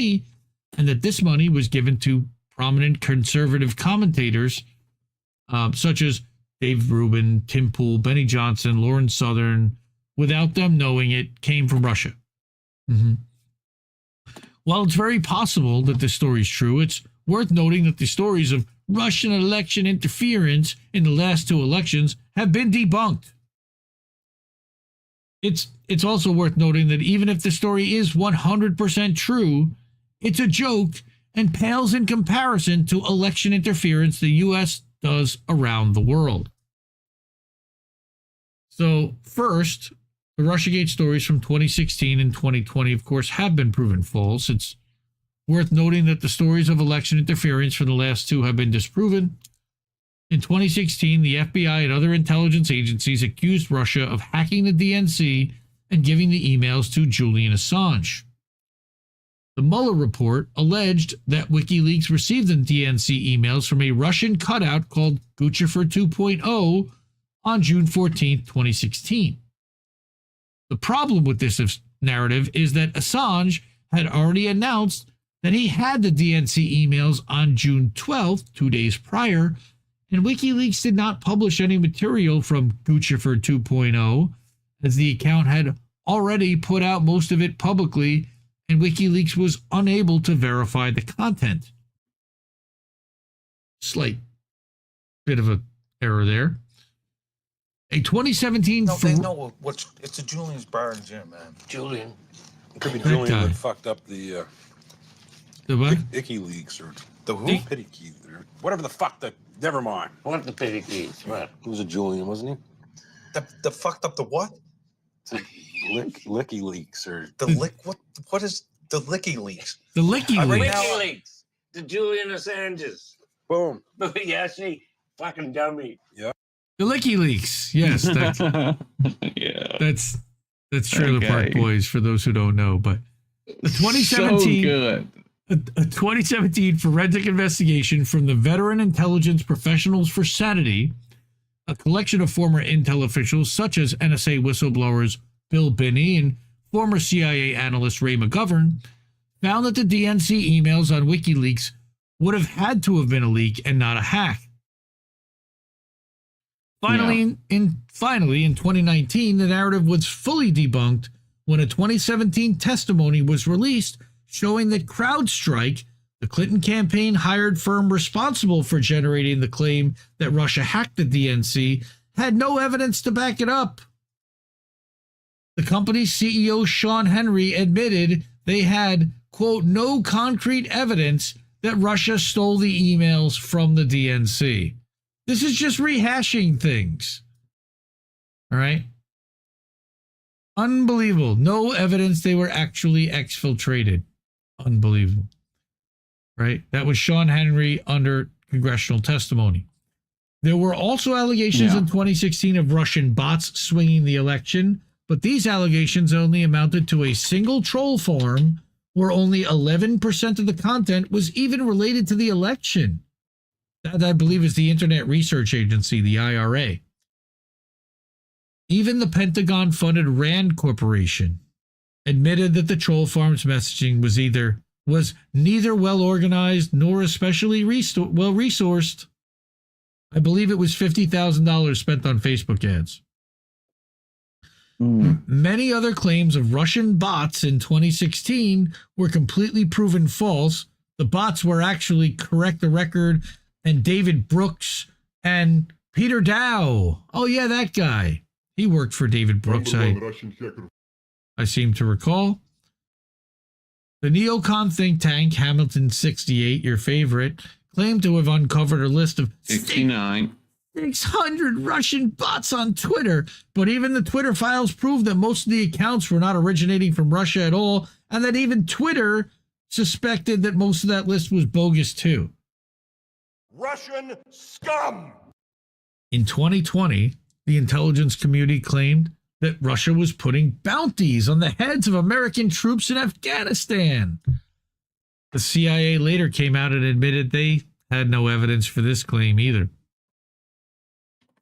and that this money was given to prominent conservative commentators such as Dave Rubin, Tim Pool, Benny Johnson, Lauren Southern, without them knowing it came from Russia. While it's very possible that this story is true, it's worth noting that the stories of Russian election interference in the last 2 elections have been debunked. It's also worth noting that even if the story is 100% true, it's a joke and pales in comparison to election interference the U.S. does around the world. So, first, the Russiagate stories from 2016 and 2020, of course, have been proven false. It's worth noting that the stories of election interference from the last 2 have been disproven. In 2016, the FBI and other intelligence agencies accused Russia of hacking the DNC and giving the emails to Julian Assange. The Mueller report alleged that WikiLeaks received the DNC emails from a Russian cutout called Guccifer 2.0 on June 14, 2016. The problem with this narrative is that Assange had already announced that he had the DNC emails on June 12th, 2 days prior, and WikiLeaks did not publish any material from Guccifer 2.0, as the account had already put out most of it publicly, and WikiLeaks was unable to verify the content. Slight bit of an error there. A 2017... No, it's a Julian's bar and gym, man. Julian. It could be Julian that fucked up the what? Icky Leaks or the who? Pity Keith or whatever the fuck the... Never mind. What the Pity Keith? What? He was a Julian, wasn't he? The fucked up the what? Licky Leaks or... The lick... What is the Licky Leaks? The Licky Leaks. WikiLeaks. The Julian Assanges. Boom. Yeah, see? Fucking dummy. Yeah. The Licky Leaks. Yes. Yeah. That's Trailer Park Boys for those who don't know. But the 2017... So good. A 2017 forensic investigation from the Veteran Intelligence Professionals for Sanity, a collection of former intel officials such as NSA whistleblowers Bill Binney and former CIA analyst Ray McGovern, found that the DNC emails on WikiLeaks would have had to have been a leak and not a hack. Finally, in 2019, the narrative was fully debunked when a 2017 testimony was released showing that CrowdStrike, the Clinton campaign hired firm responsible for generating the claim that Russia hacked the DNC, had no evidence to back it up. The company's CEO, Sean Henry, admitted they had, quote, no concrete evidence that Russia stole the emails from the DNC. This is just rehashing things. All right? Unbelievable. No evidence they were actually exfiltrated. Unbelievable. Right? That was Sean Henry under congressional testimony. There were also allegations in 2016 of Russian bots swinging the election, but these allegations only amounted to a single troll farm where only 11% of the content was even related to the election. That, I believe, is the Internet Research Agency, the IRA. Even the Pentagon-funded RAND Corporation admitted that the troll farm's messaging was neither well organized nor especially well resourced. I believe it was $50,000 spent on Facebook ads. Many other claims of Russian bots in 2016 were completely proven false. The bots were actually Correct the Record and David Brooks and Peter Dow. Oh yeah, that guy. He worked for David Brooks. I seem to recall. The neocon think tank Hamilton 68, your favorite, claimed to have uncovered a list of 69. 600 Russian bots on Twitter, but even the Twitter files prove that most of the accounts were not originating from Russia at all, and that even Twitter suspected that most of that list was bogus too. Russian scum! In 2020, the intelligence community claimed that Russia was putting bounties on the heads of American troops in Afghanistan. The CIA later came out and admitted they had no evidence for this claim either.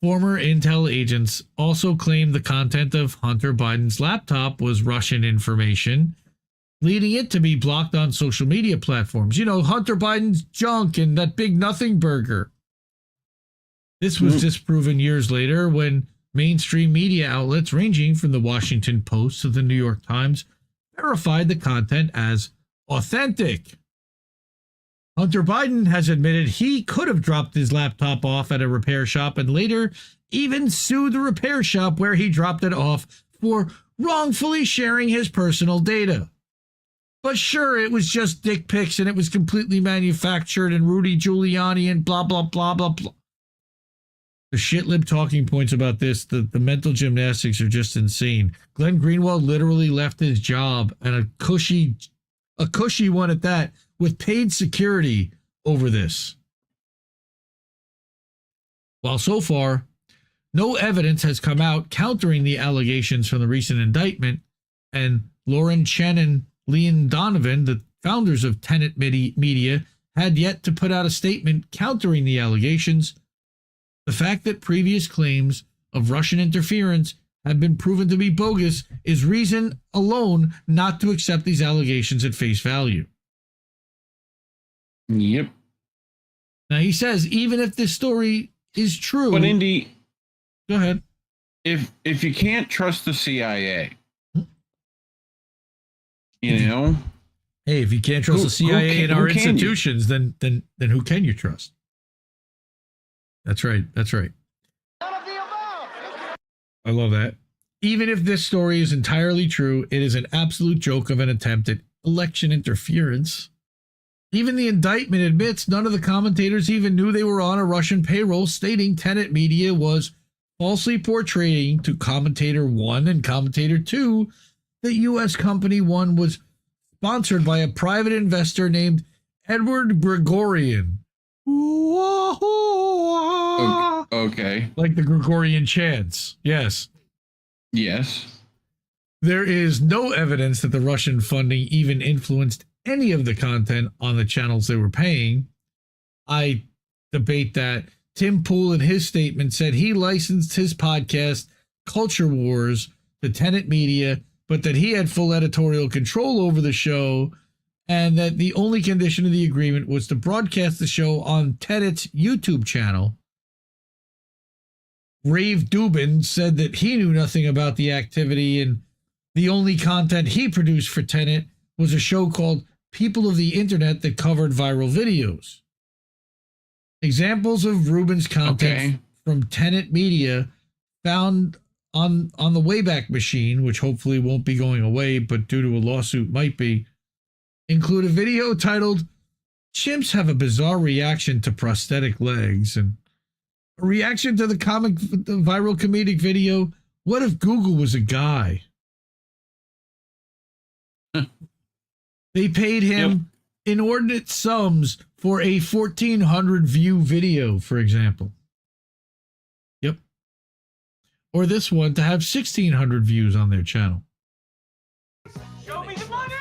Former intel agents also claimed the content of Hunter Biden's laptop was Russian information, leading it to be blocked on social media platforms. You know, Hunter Biden's junk and that big nothing burger. This was disproven years later when mainstream media outlets ranging from the Washington Post to the New York Times verified the content as authentic. Hunter Biden has admitted he could have dropped his laptop off at a repair shop and later even sued the repair shop where he dropped it off for wrongfully sharing his personal data. But sure, it was just dick pics and it was completely manufactured and Rudy Giuliani and blah, blah, blah, blah, blah. The shitlib talking points about this, the mental gymnastics are just insane. Glenn Greenwald literally left his job, and a cushy one at that, with paid security over this. While so far, no evidence has come out countering the allegations from the recent indictment, and Lauren Chen and Leon Donovan, the founders of Tenet Media, had yet to put out a statement countering the allegations. The fact that previous claims of Russian interference have been proven to be bogus is reason alone not to accept these allegations at face value. Yep. Now he says, even if this story is true... But Indy... Go ahead. If you can't trust the CIA, you know... Hey, if you can't trust the CIA and our institutions, then who can you trust? That's right. That's right. I love that. Even if this story is entirely true, it is an absolute joke of an attempt at election interference. Even the indictment admits none of the commentators even knew they were on a Russian payroll, stating Tenet Media was falsely portraying to Commentator 1 and Commentator 2 that U.S. Company 1 was sponsored by a private investor named Edward Gregorian. Okay. Like the Gregorian chants. Yes. Yes. There is no evidence that the Russian funding even influenced any of the content on the channels they were paying. I debate that. Tim Pool in his statement said he licensed his podcast, Culture Wars, to Tenet Media, but that he had full editorial control over the show and that the only condition of the agreement was to broadcast the show on Tenet's YouTube channel. Rave Dubin said that he knew nothing about the activity and the only content he produced for Tenet was a show called People of the Internet that covered viral videos. Examples of Rubin's content from Tenet Media found on the Wayback Machine, which hopefully won't be going away, but due to a lawsuit might be, include a video titled Chimps Have a Bizarre Reaction to Prosthetic Legs and a reaction to the viral comedic video, What If Google Was a Guy? They paid him inordinate sums for a 1,400 view video, for example. Yep. Or this one to have 1,600 views on their channel. Show me the money!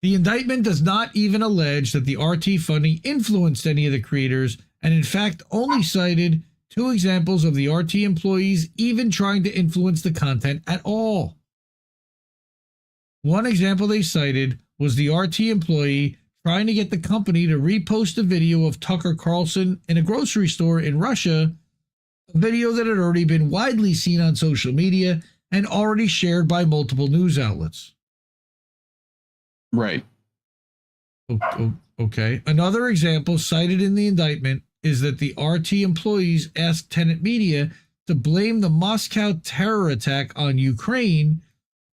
The indictment does not even allege that the RT funding influenced any of the creators, and in fact only cited 2 examples of the RT employees even trying to influence the content at all. One example they cited was the RT employee trying to get the company to repost a video of Tucker Carlson in a grocery store in Russia, a video that had already been widely seen on social media and already shared by multiple news outlets. Right. Okay. Another example cited in the indictment is that the RT employees asked Tenet Media to blame the Moscow terror attack on Ukraine,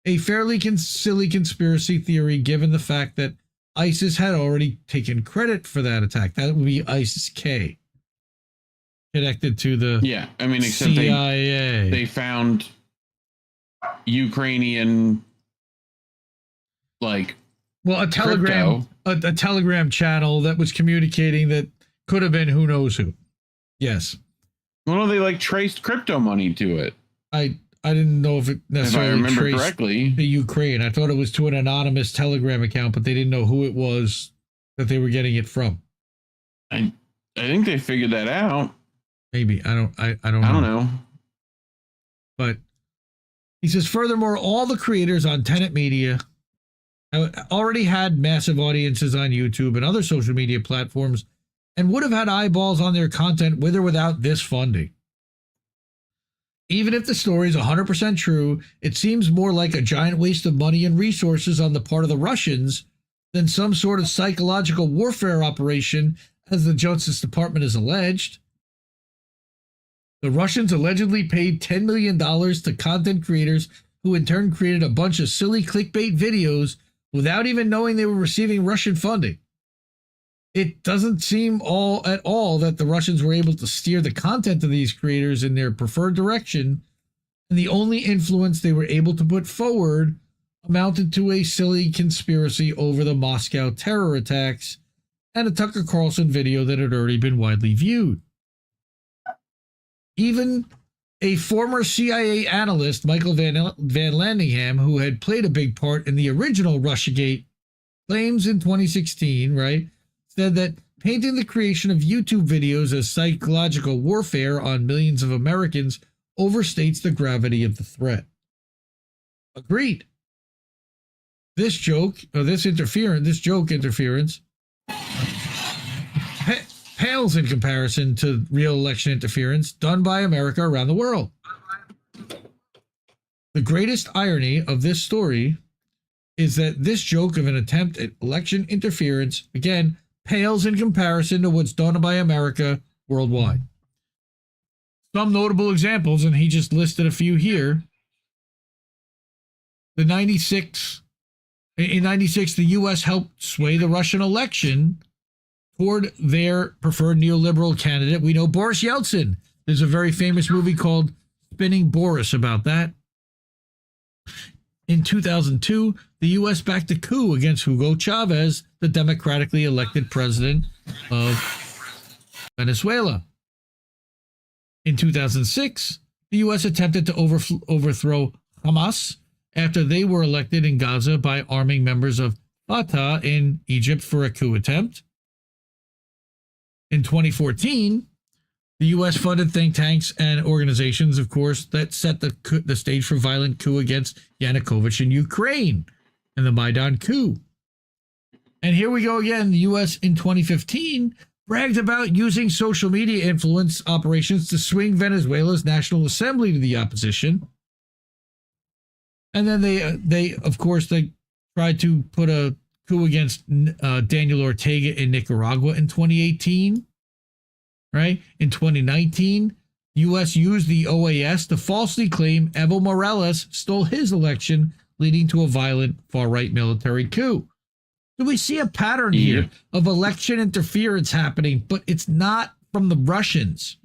a fairly silly conspiracy theory given the fact that ISIS had already taken credit for that attack. That would be ISIS-K, connected to the except CIA. They found Ukrainian, a telegram, a telegram channel that was communicating that could have been who knows who. Yes. Well, they traced crypto money to it. I didn't know if it necessarily traced correctly to Ukraine. I thought it was to an anonymous Telegram account, but they didn't know who it was that they were getting it from. I think they figured that out. Maybe. I don't know. But he says, furthermore, all the creators on Tenet Media already had massive audiences on YouTube and other social media platforms and would have had eyeballs on their content with or without this funding. Even if the story is 100% true, it seems more like a giant waste of money and resources on the part of the Russians than some sort of psychological warfare operation, as the Justice Department has alleged. The Russians allegedly paid $10 million to content creators who in turn created a bunch of silly clickbait videos without even knowing they were receiving Russian funding. It doesn't seem at all that the Russians were able to steer the content of these creators in their preferred direction, and the only influence they were able to put forward amounted to a silly conspiracy over the Moscow terror attacks and a Tucker Carlson video that had already been widely viewed. Even a former CIA analyst, Michael Van Landingham, who had played a big part in the original Russiagate claims in 2016, right, said that painting the creation of YouTube videos as psychological warfare on millions of Americans overstates the gravity of the threat. Agreed. This joke interference pales in comparison to real election interference done by America around the world. The greatest irony of this story is that this joke of an attempt at election interference, again, pales in comparison to what's done by America worldwide. Some notable examples, and he just listed a few here. In 96, the U.S. helped sway the Russian election toward their preferred neoliberal candidate. We know Boris Yeltsin. There's a very famous movie called Spinning Boris about that. In 2002, the U.S. backed a coup against Hugo Chavez, the democratically elected president of Venezuela. In 2006, the U.S. attempted to overthrow Hamas after they were elected in Gaza by arming members of Fatah in Egypt for a coup attempt. In 2014, the U.S. funded think tanks and organizations, of course, that set the stage for violent coup against Yanukovych in Ukraine and the Maidan coup. And here we go again. The U.S. in 2015 bragged about using social media influence operations to swing Venezuela's National Assembly to the opposition. And then they tried to put a coup against Daniel Ortega in Nicaragua in 2018. Right? In 2019, U.S. used the OAS to falsely claim Evo Morales stole his election, leading to a violent far-right military coup. So we see a pattern here of election interference happening, but it's not from the Russians.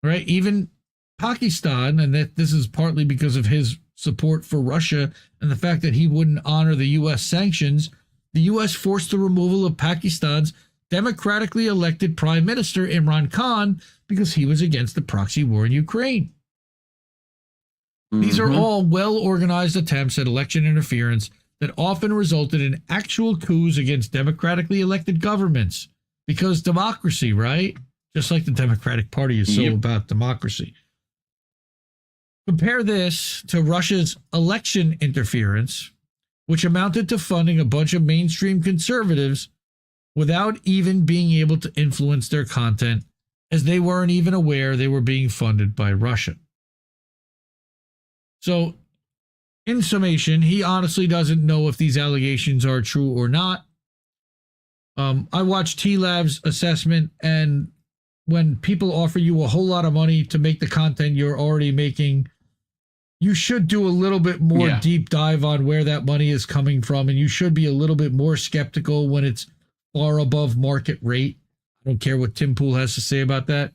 Right? Even Pakistan, and that this is partly because of his support for Russia and the fact that he wouldn't honor the U.S. sanctions, the U.S. forced the removal of Pakistan's democratically elected Prime Minister Imran Khan because he was against the proxy war in Ukraine. These are all well-organized attempts at election interference that often resulted in actual coups against democratically elected governments because democracy, right? Just like the Democratic Party is so about democracy. Compare this to Russia's election interference, which amounted to funding a bunch of mainstream conservatives without even being able to influence their content, as they weren't even aware they were being funded by Russia. So, in summation, he honestly doesn't know if these allegations are true or not. I watched T-Lab's assessment, and when people offer you a whole lot of money to make the content you're already making, you should do a little bit more deep dive on where that money is coming from, and you should be a little bit more skeptical when it's far above market rate. I don't care what Tim Pool has to say about that.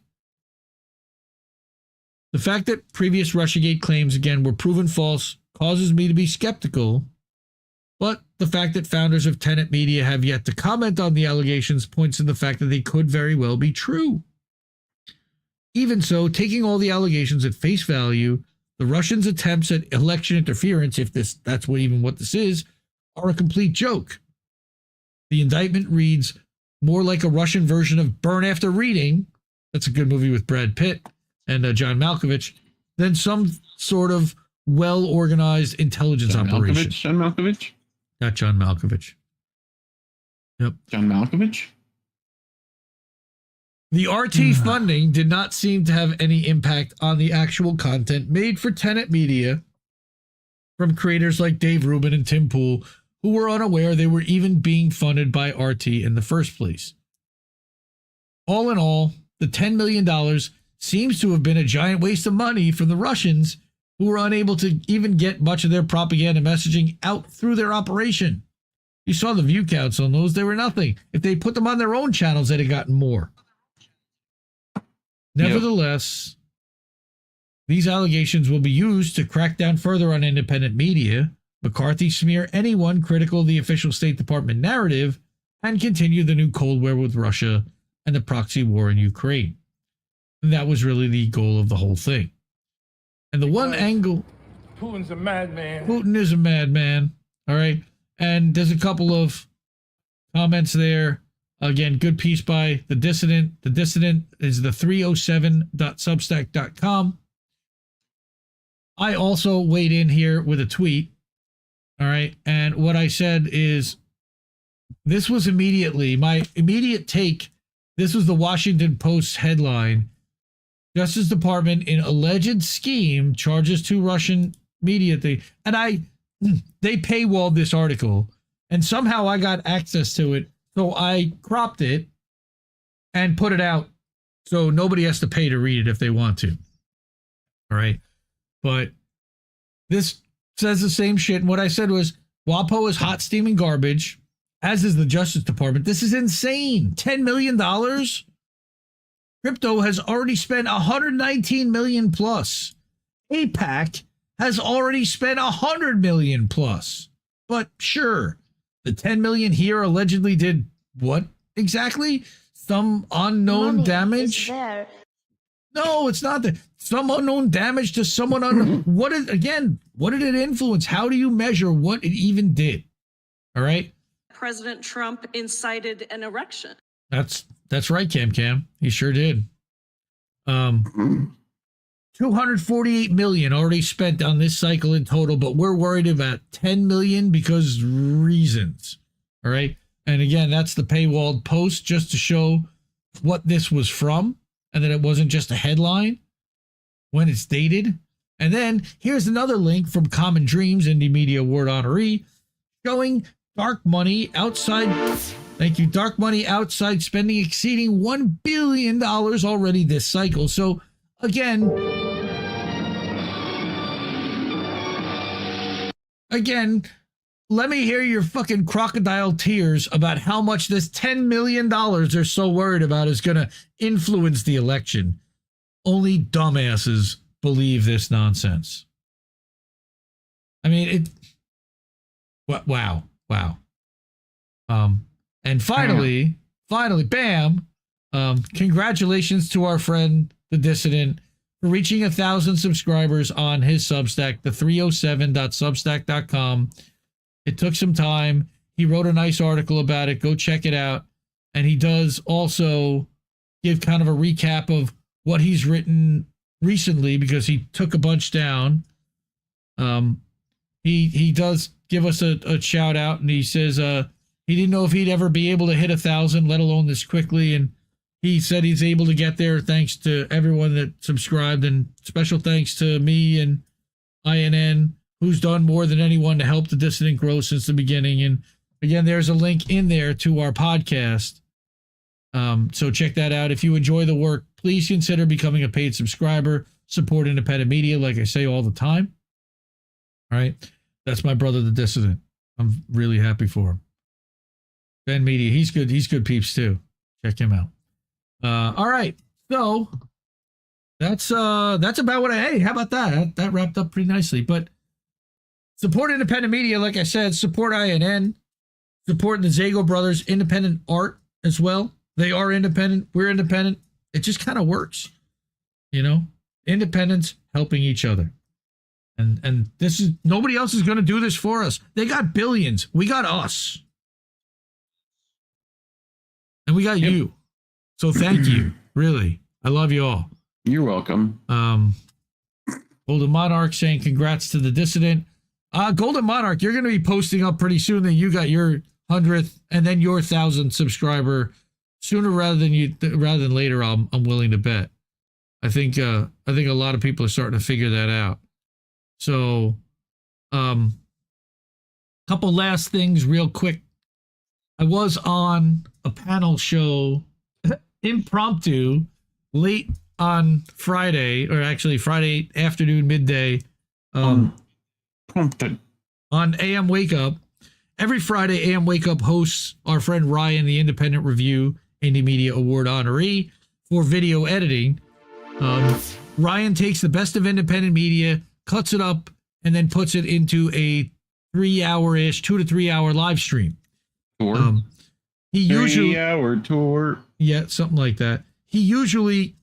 The fact that previous Russiagate claims, again, were proven false causes me to be skeptical, but the fact that founders of Tenet Media have yet to comment on the allegations points to the fact that they could very well be true. Even so, taking all the allegations at face value, the Russians' attempts at election interference, if that's what this is, are a complete joke. The indictment reads more like a Russian version of Burn After Reading, that's a good movie with Brad Pitt and John Malkovich, than some sort of well-organized intelligence operation. John Malkovich? Not John Malkovich. Yep. John Malkovich? The RT funding did not seem to have any impact on the actual content made for Tenet Media from creators like Dave Rubin and Tim Pool, who were unaware they were even being funded by RT in the first place. All in all, the $10 million seems to have been a giant waste of money from the Russians, who were unable to even get much of their propaganda messaging out through their operation. You saw the view counts on those, they were nothing. If they put them on their own channels, they'd have gotten more. Nevertheless, these allegations will be used to crack down further on independent media, McCarthy smear anyone critical of the official State Department narrative, and continue the new Cold War with Russia and the proxy war in Ukraine. And that was really the goal of the whole thing. And the one angle... Putin's a madman. Putin is a madman. All right. And there's a couple of comments there. Again, good piece by The Dissident. The Dissident is the 307.substack.com. I also weighed in here with a tweet. All right. And what I said is, this was immediately, my immediate take, this was the Washington Post headline. Justice Department in alleged scheme charges two Russian media thing. And they paywalled this article, and somehow I got access to it. So I cropped it and put it out so nobody has to pay to read it if they want to. All right. But this says the same shit. And what I said was, WAPO is hot steaming garbage, as is the Justice Department. This is insane. $10 million? Crypto has already spent $119 million plus. APAC has already spent $100 million plus. But sure, the $10 million here allegedly did what exactly? Some unknown damage? No, it's not that. Some unknown damage to someone unknown. What did it influence? How do you measure what it even did? All right. President Trump incited an erection. That's right, Cam. He sure did. 248 million already spent on this cycle in total, but we're worried about 10 million because reasons. All right. And again, that's the paywalled post just to show what this was from, and that it wasn't just a headline when it's dated. And then here's another link from Common Dreams, Indie Media Award honoree, showing dark money outside. Thank you. Dark money outside spending exceeding $1 billion already this cycle. So again, let me hear your fucking crocodile tears about how much this $10 million they're so worried about is going to influence the election. Only dumbasses believe this nonsense. I mean, wow. And finally, bam, congratulations to our friend, The Dissident, for reaching 1,000 subscribers on his Substack, the 307.substack.com. It took some time. He wrote a nice article about it. Go check it out. And he does also give kind of a recap of what he's written recently, because he took a bunch down. He does give us a shout out, and he says he didn't know if he'd ever be able to hit 1,000, let alone this quickly. And he said he's able to get there thanks to everyone that subscribed, and special thanks to me and INN, who's done more than anyone to help The Dissident grow since the beginning. And again, there's a link in there to our podcast. So check that out. If you enjoy the work, please consider becoming a paid subscriber. Support independent media, like I say all the time. All right. That's my brother, The Dissident. I'm really happy for him. Ben Media, he's good. He's good peeps too. Check him out. All right. So that's about what hey, how about that? That wrapped up pretty nicely. But support independent media, like I said, support INN, support the Zago brothers, independent art as well. They are independent. We're independent. It just kind of works, independence helping each other. And this is, nobody else is going to do this for us. They got billions. We got us. And we got you. So thank you. Really. I love you all. You're welcome. Golden Monarch saying congrats to The Dissident. Golden Monarch, you're going to be posting up pretty soon that you got your 100th and then your 1,000 subscriber sooner rather than later, I'm willing to bet. I think a lot of people are starting to figure that out. So, couple last things real quick. I was on a panel show impromptu late on Friday, or actually Friday afternoon, midday, on AM Wake Up. Every Friday, AM Wake Up hosts our friend Ryan, the Independent Review Indie Media Award honoree for video editing. Ryan takes the best of independent media, cuts it up, and then puts it into a 3-hour-ish, 2 to 3 hour live stream. Tour. He usually 3-hour tour. Yeah, something like that. He usually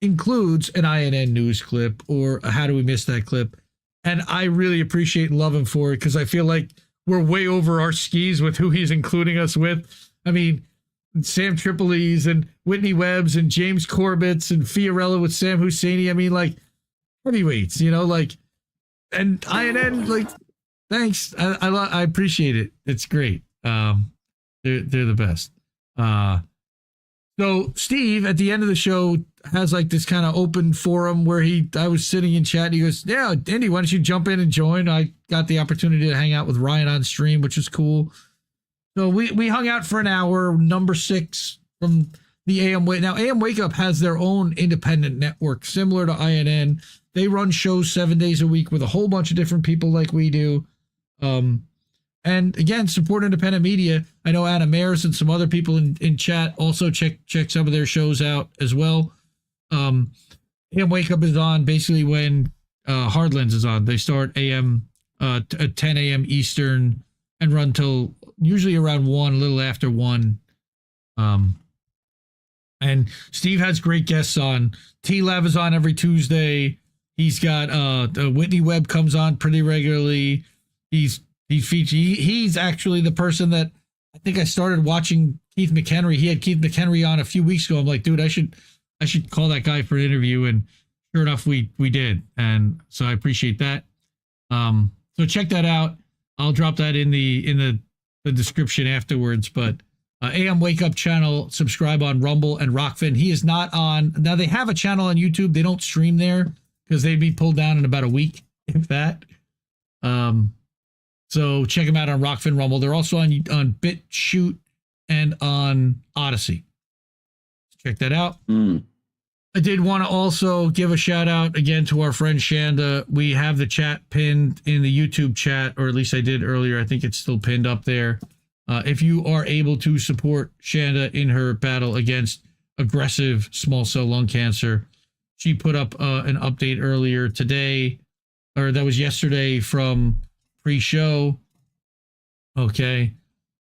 includes an INN news clip or a how do we miss that clip. And I really appreciate and love him for it because I feel like we're way over our skis with who he's including us with. I mean, Sam Tripoli's and Whitney Webb's and James Corbett's and Fiorella with Sam Husseini. I mean, like, heavyweights, you know, like, and INN, like, thanks. I appreciate it. It's great. They're the best. So Steve at the end of the show has like this kind of open forum where I was sitting in chat and he goes, yeah, Indy, why don't you jump in and join? I got the opportunity to hang out with Ryan on stream, which was cool. So we hung out for an hour, number 6 from the AM Wake. Now AM Wake Up has their own independent network similar to INN. They run shows 7 days a week with a whole bunch of different people like we do. And again, support independent media. I know Anna Maris and some other people in chat also check some of their shows out as well. AM Wake Up is on basically when Hardlands is on. They start at 10 a.m. Eastern and run till usually around 1, a little after 1. And Steve has great guests on. T-Lab is on every Tuesday. He's got Whitney Webb comes on pretty regularly. He's actually the person that I think I started watching Keith McHenry. He had Keith McHenry on a few weeks ago. I'm like, dude, I should call that guy for an interview. And sure enough, we did. And so I appreciate that. So check that out. I'll drop that in the description afterwards. But AM Wake Up channel, subscribe on Rumble and Rockfin. He is not on. Now they have a channel on YouTube. They don't stream there because they'd be pulled down in about a week, if that. So check them out on Rockfin Rumble. They're also on BitChute and on Odyssey. Check that out. I did want to also give a shout out again to our friend Shanda. We have the chat pinned in the YouTube chat, or at least I did earlier. I think it's still pinned up there. If you are able to support Shanda in her battle against aggressive small cell lung cancer, she put up an update earlier today, or that was yesterday from pre-show. Okay.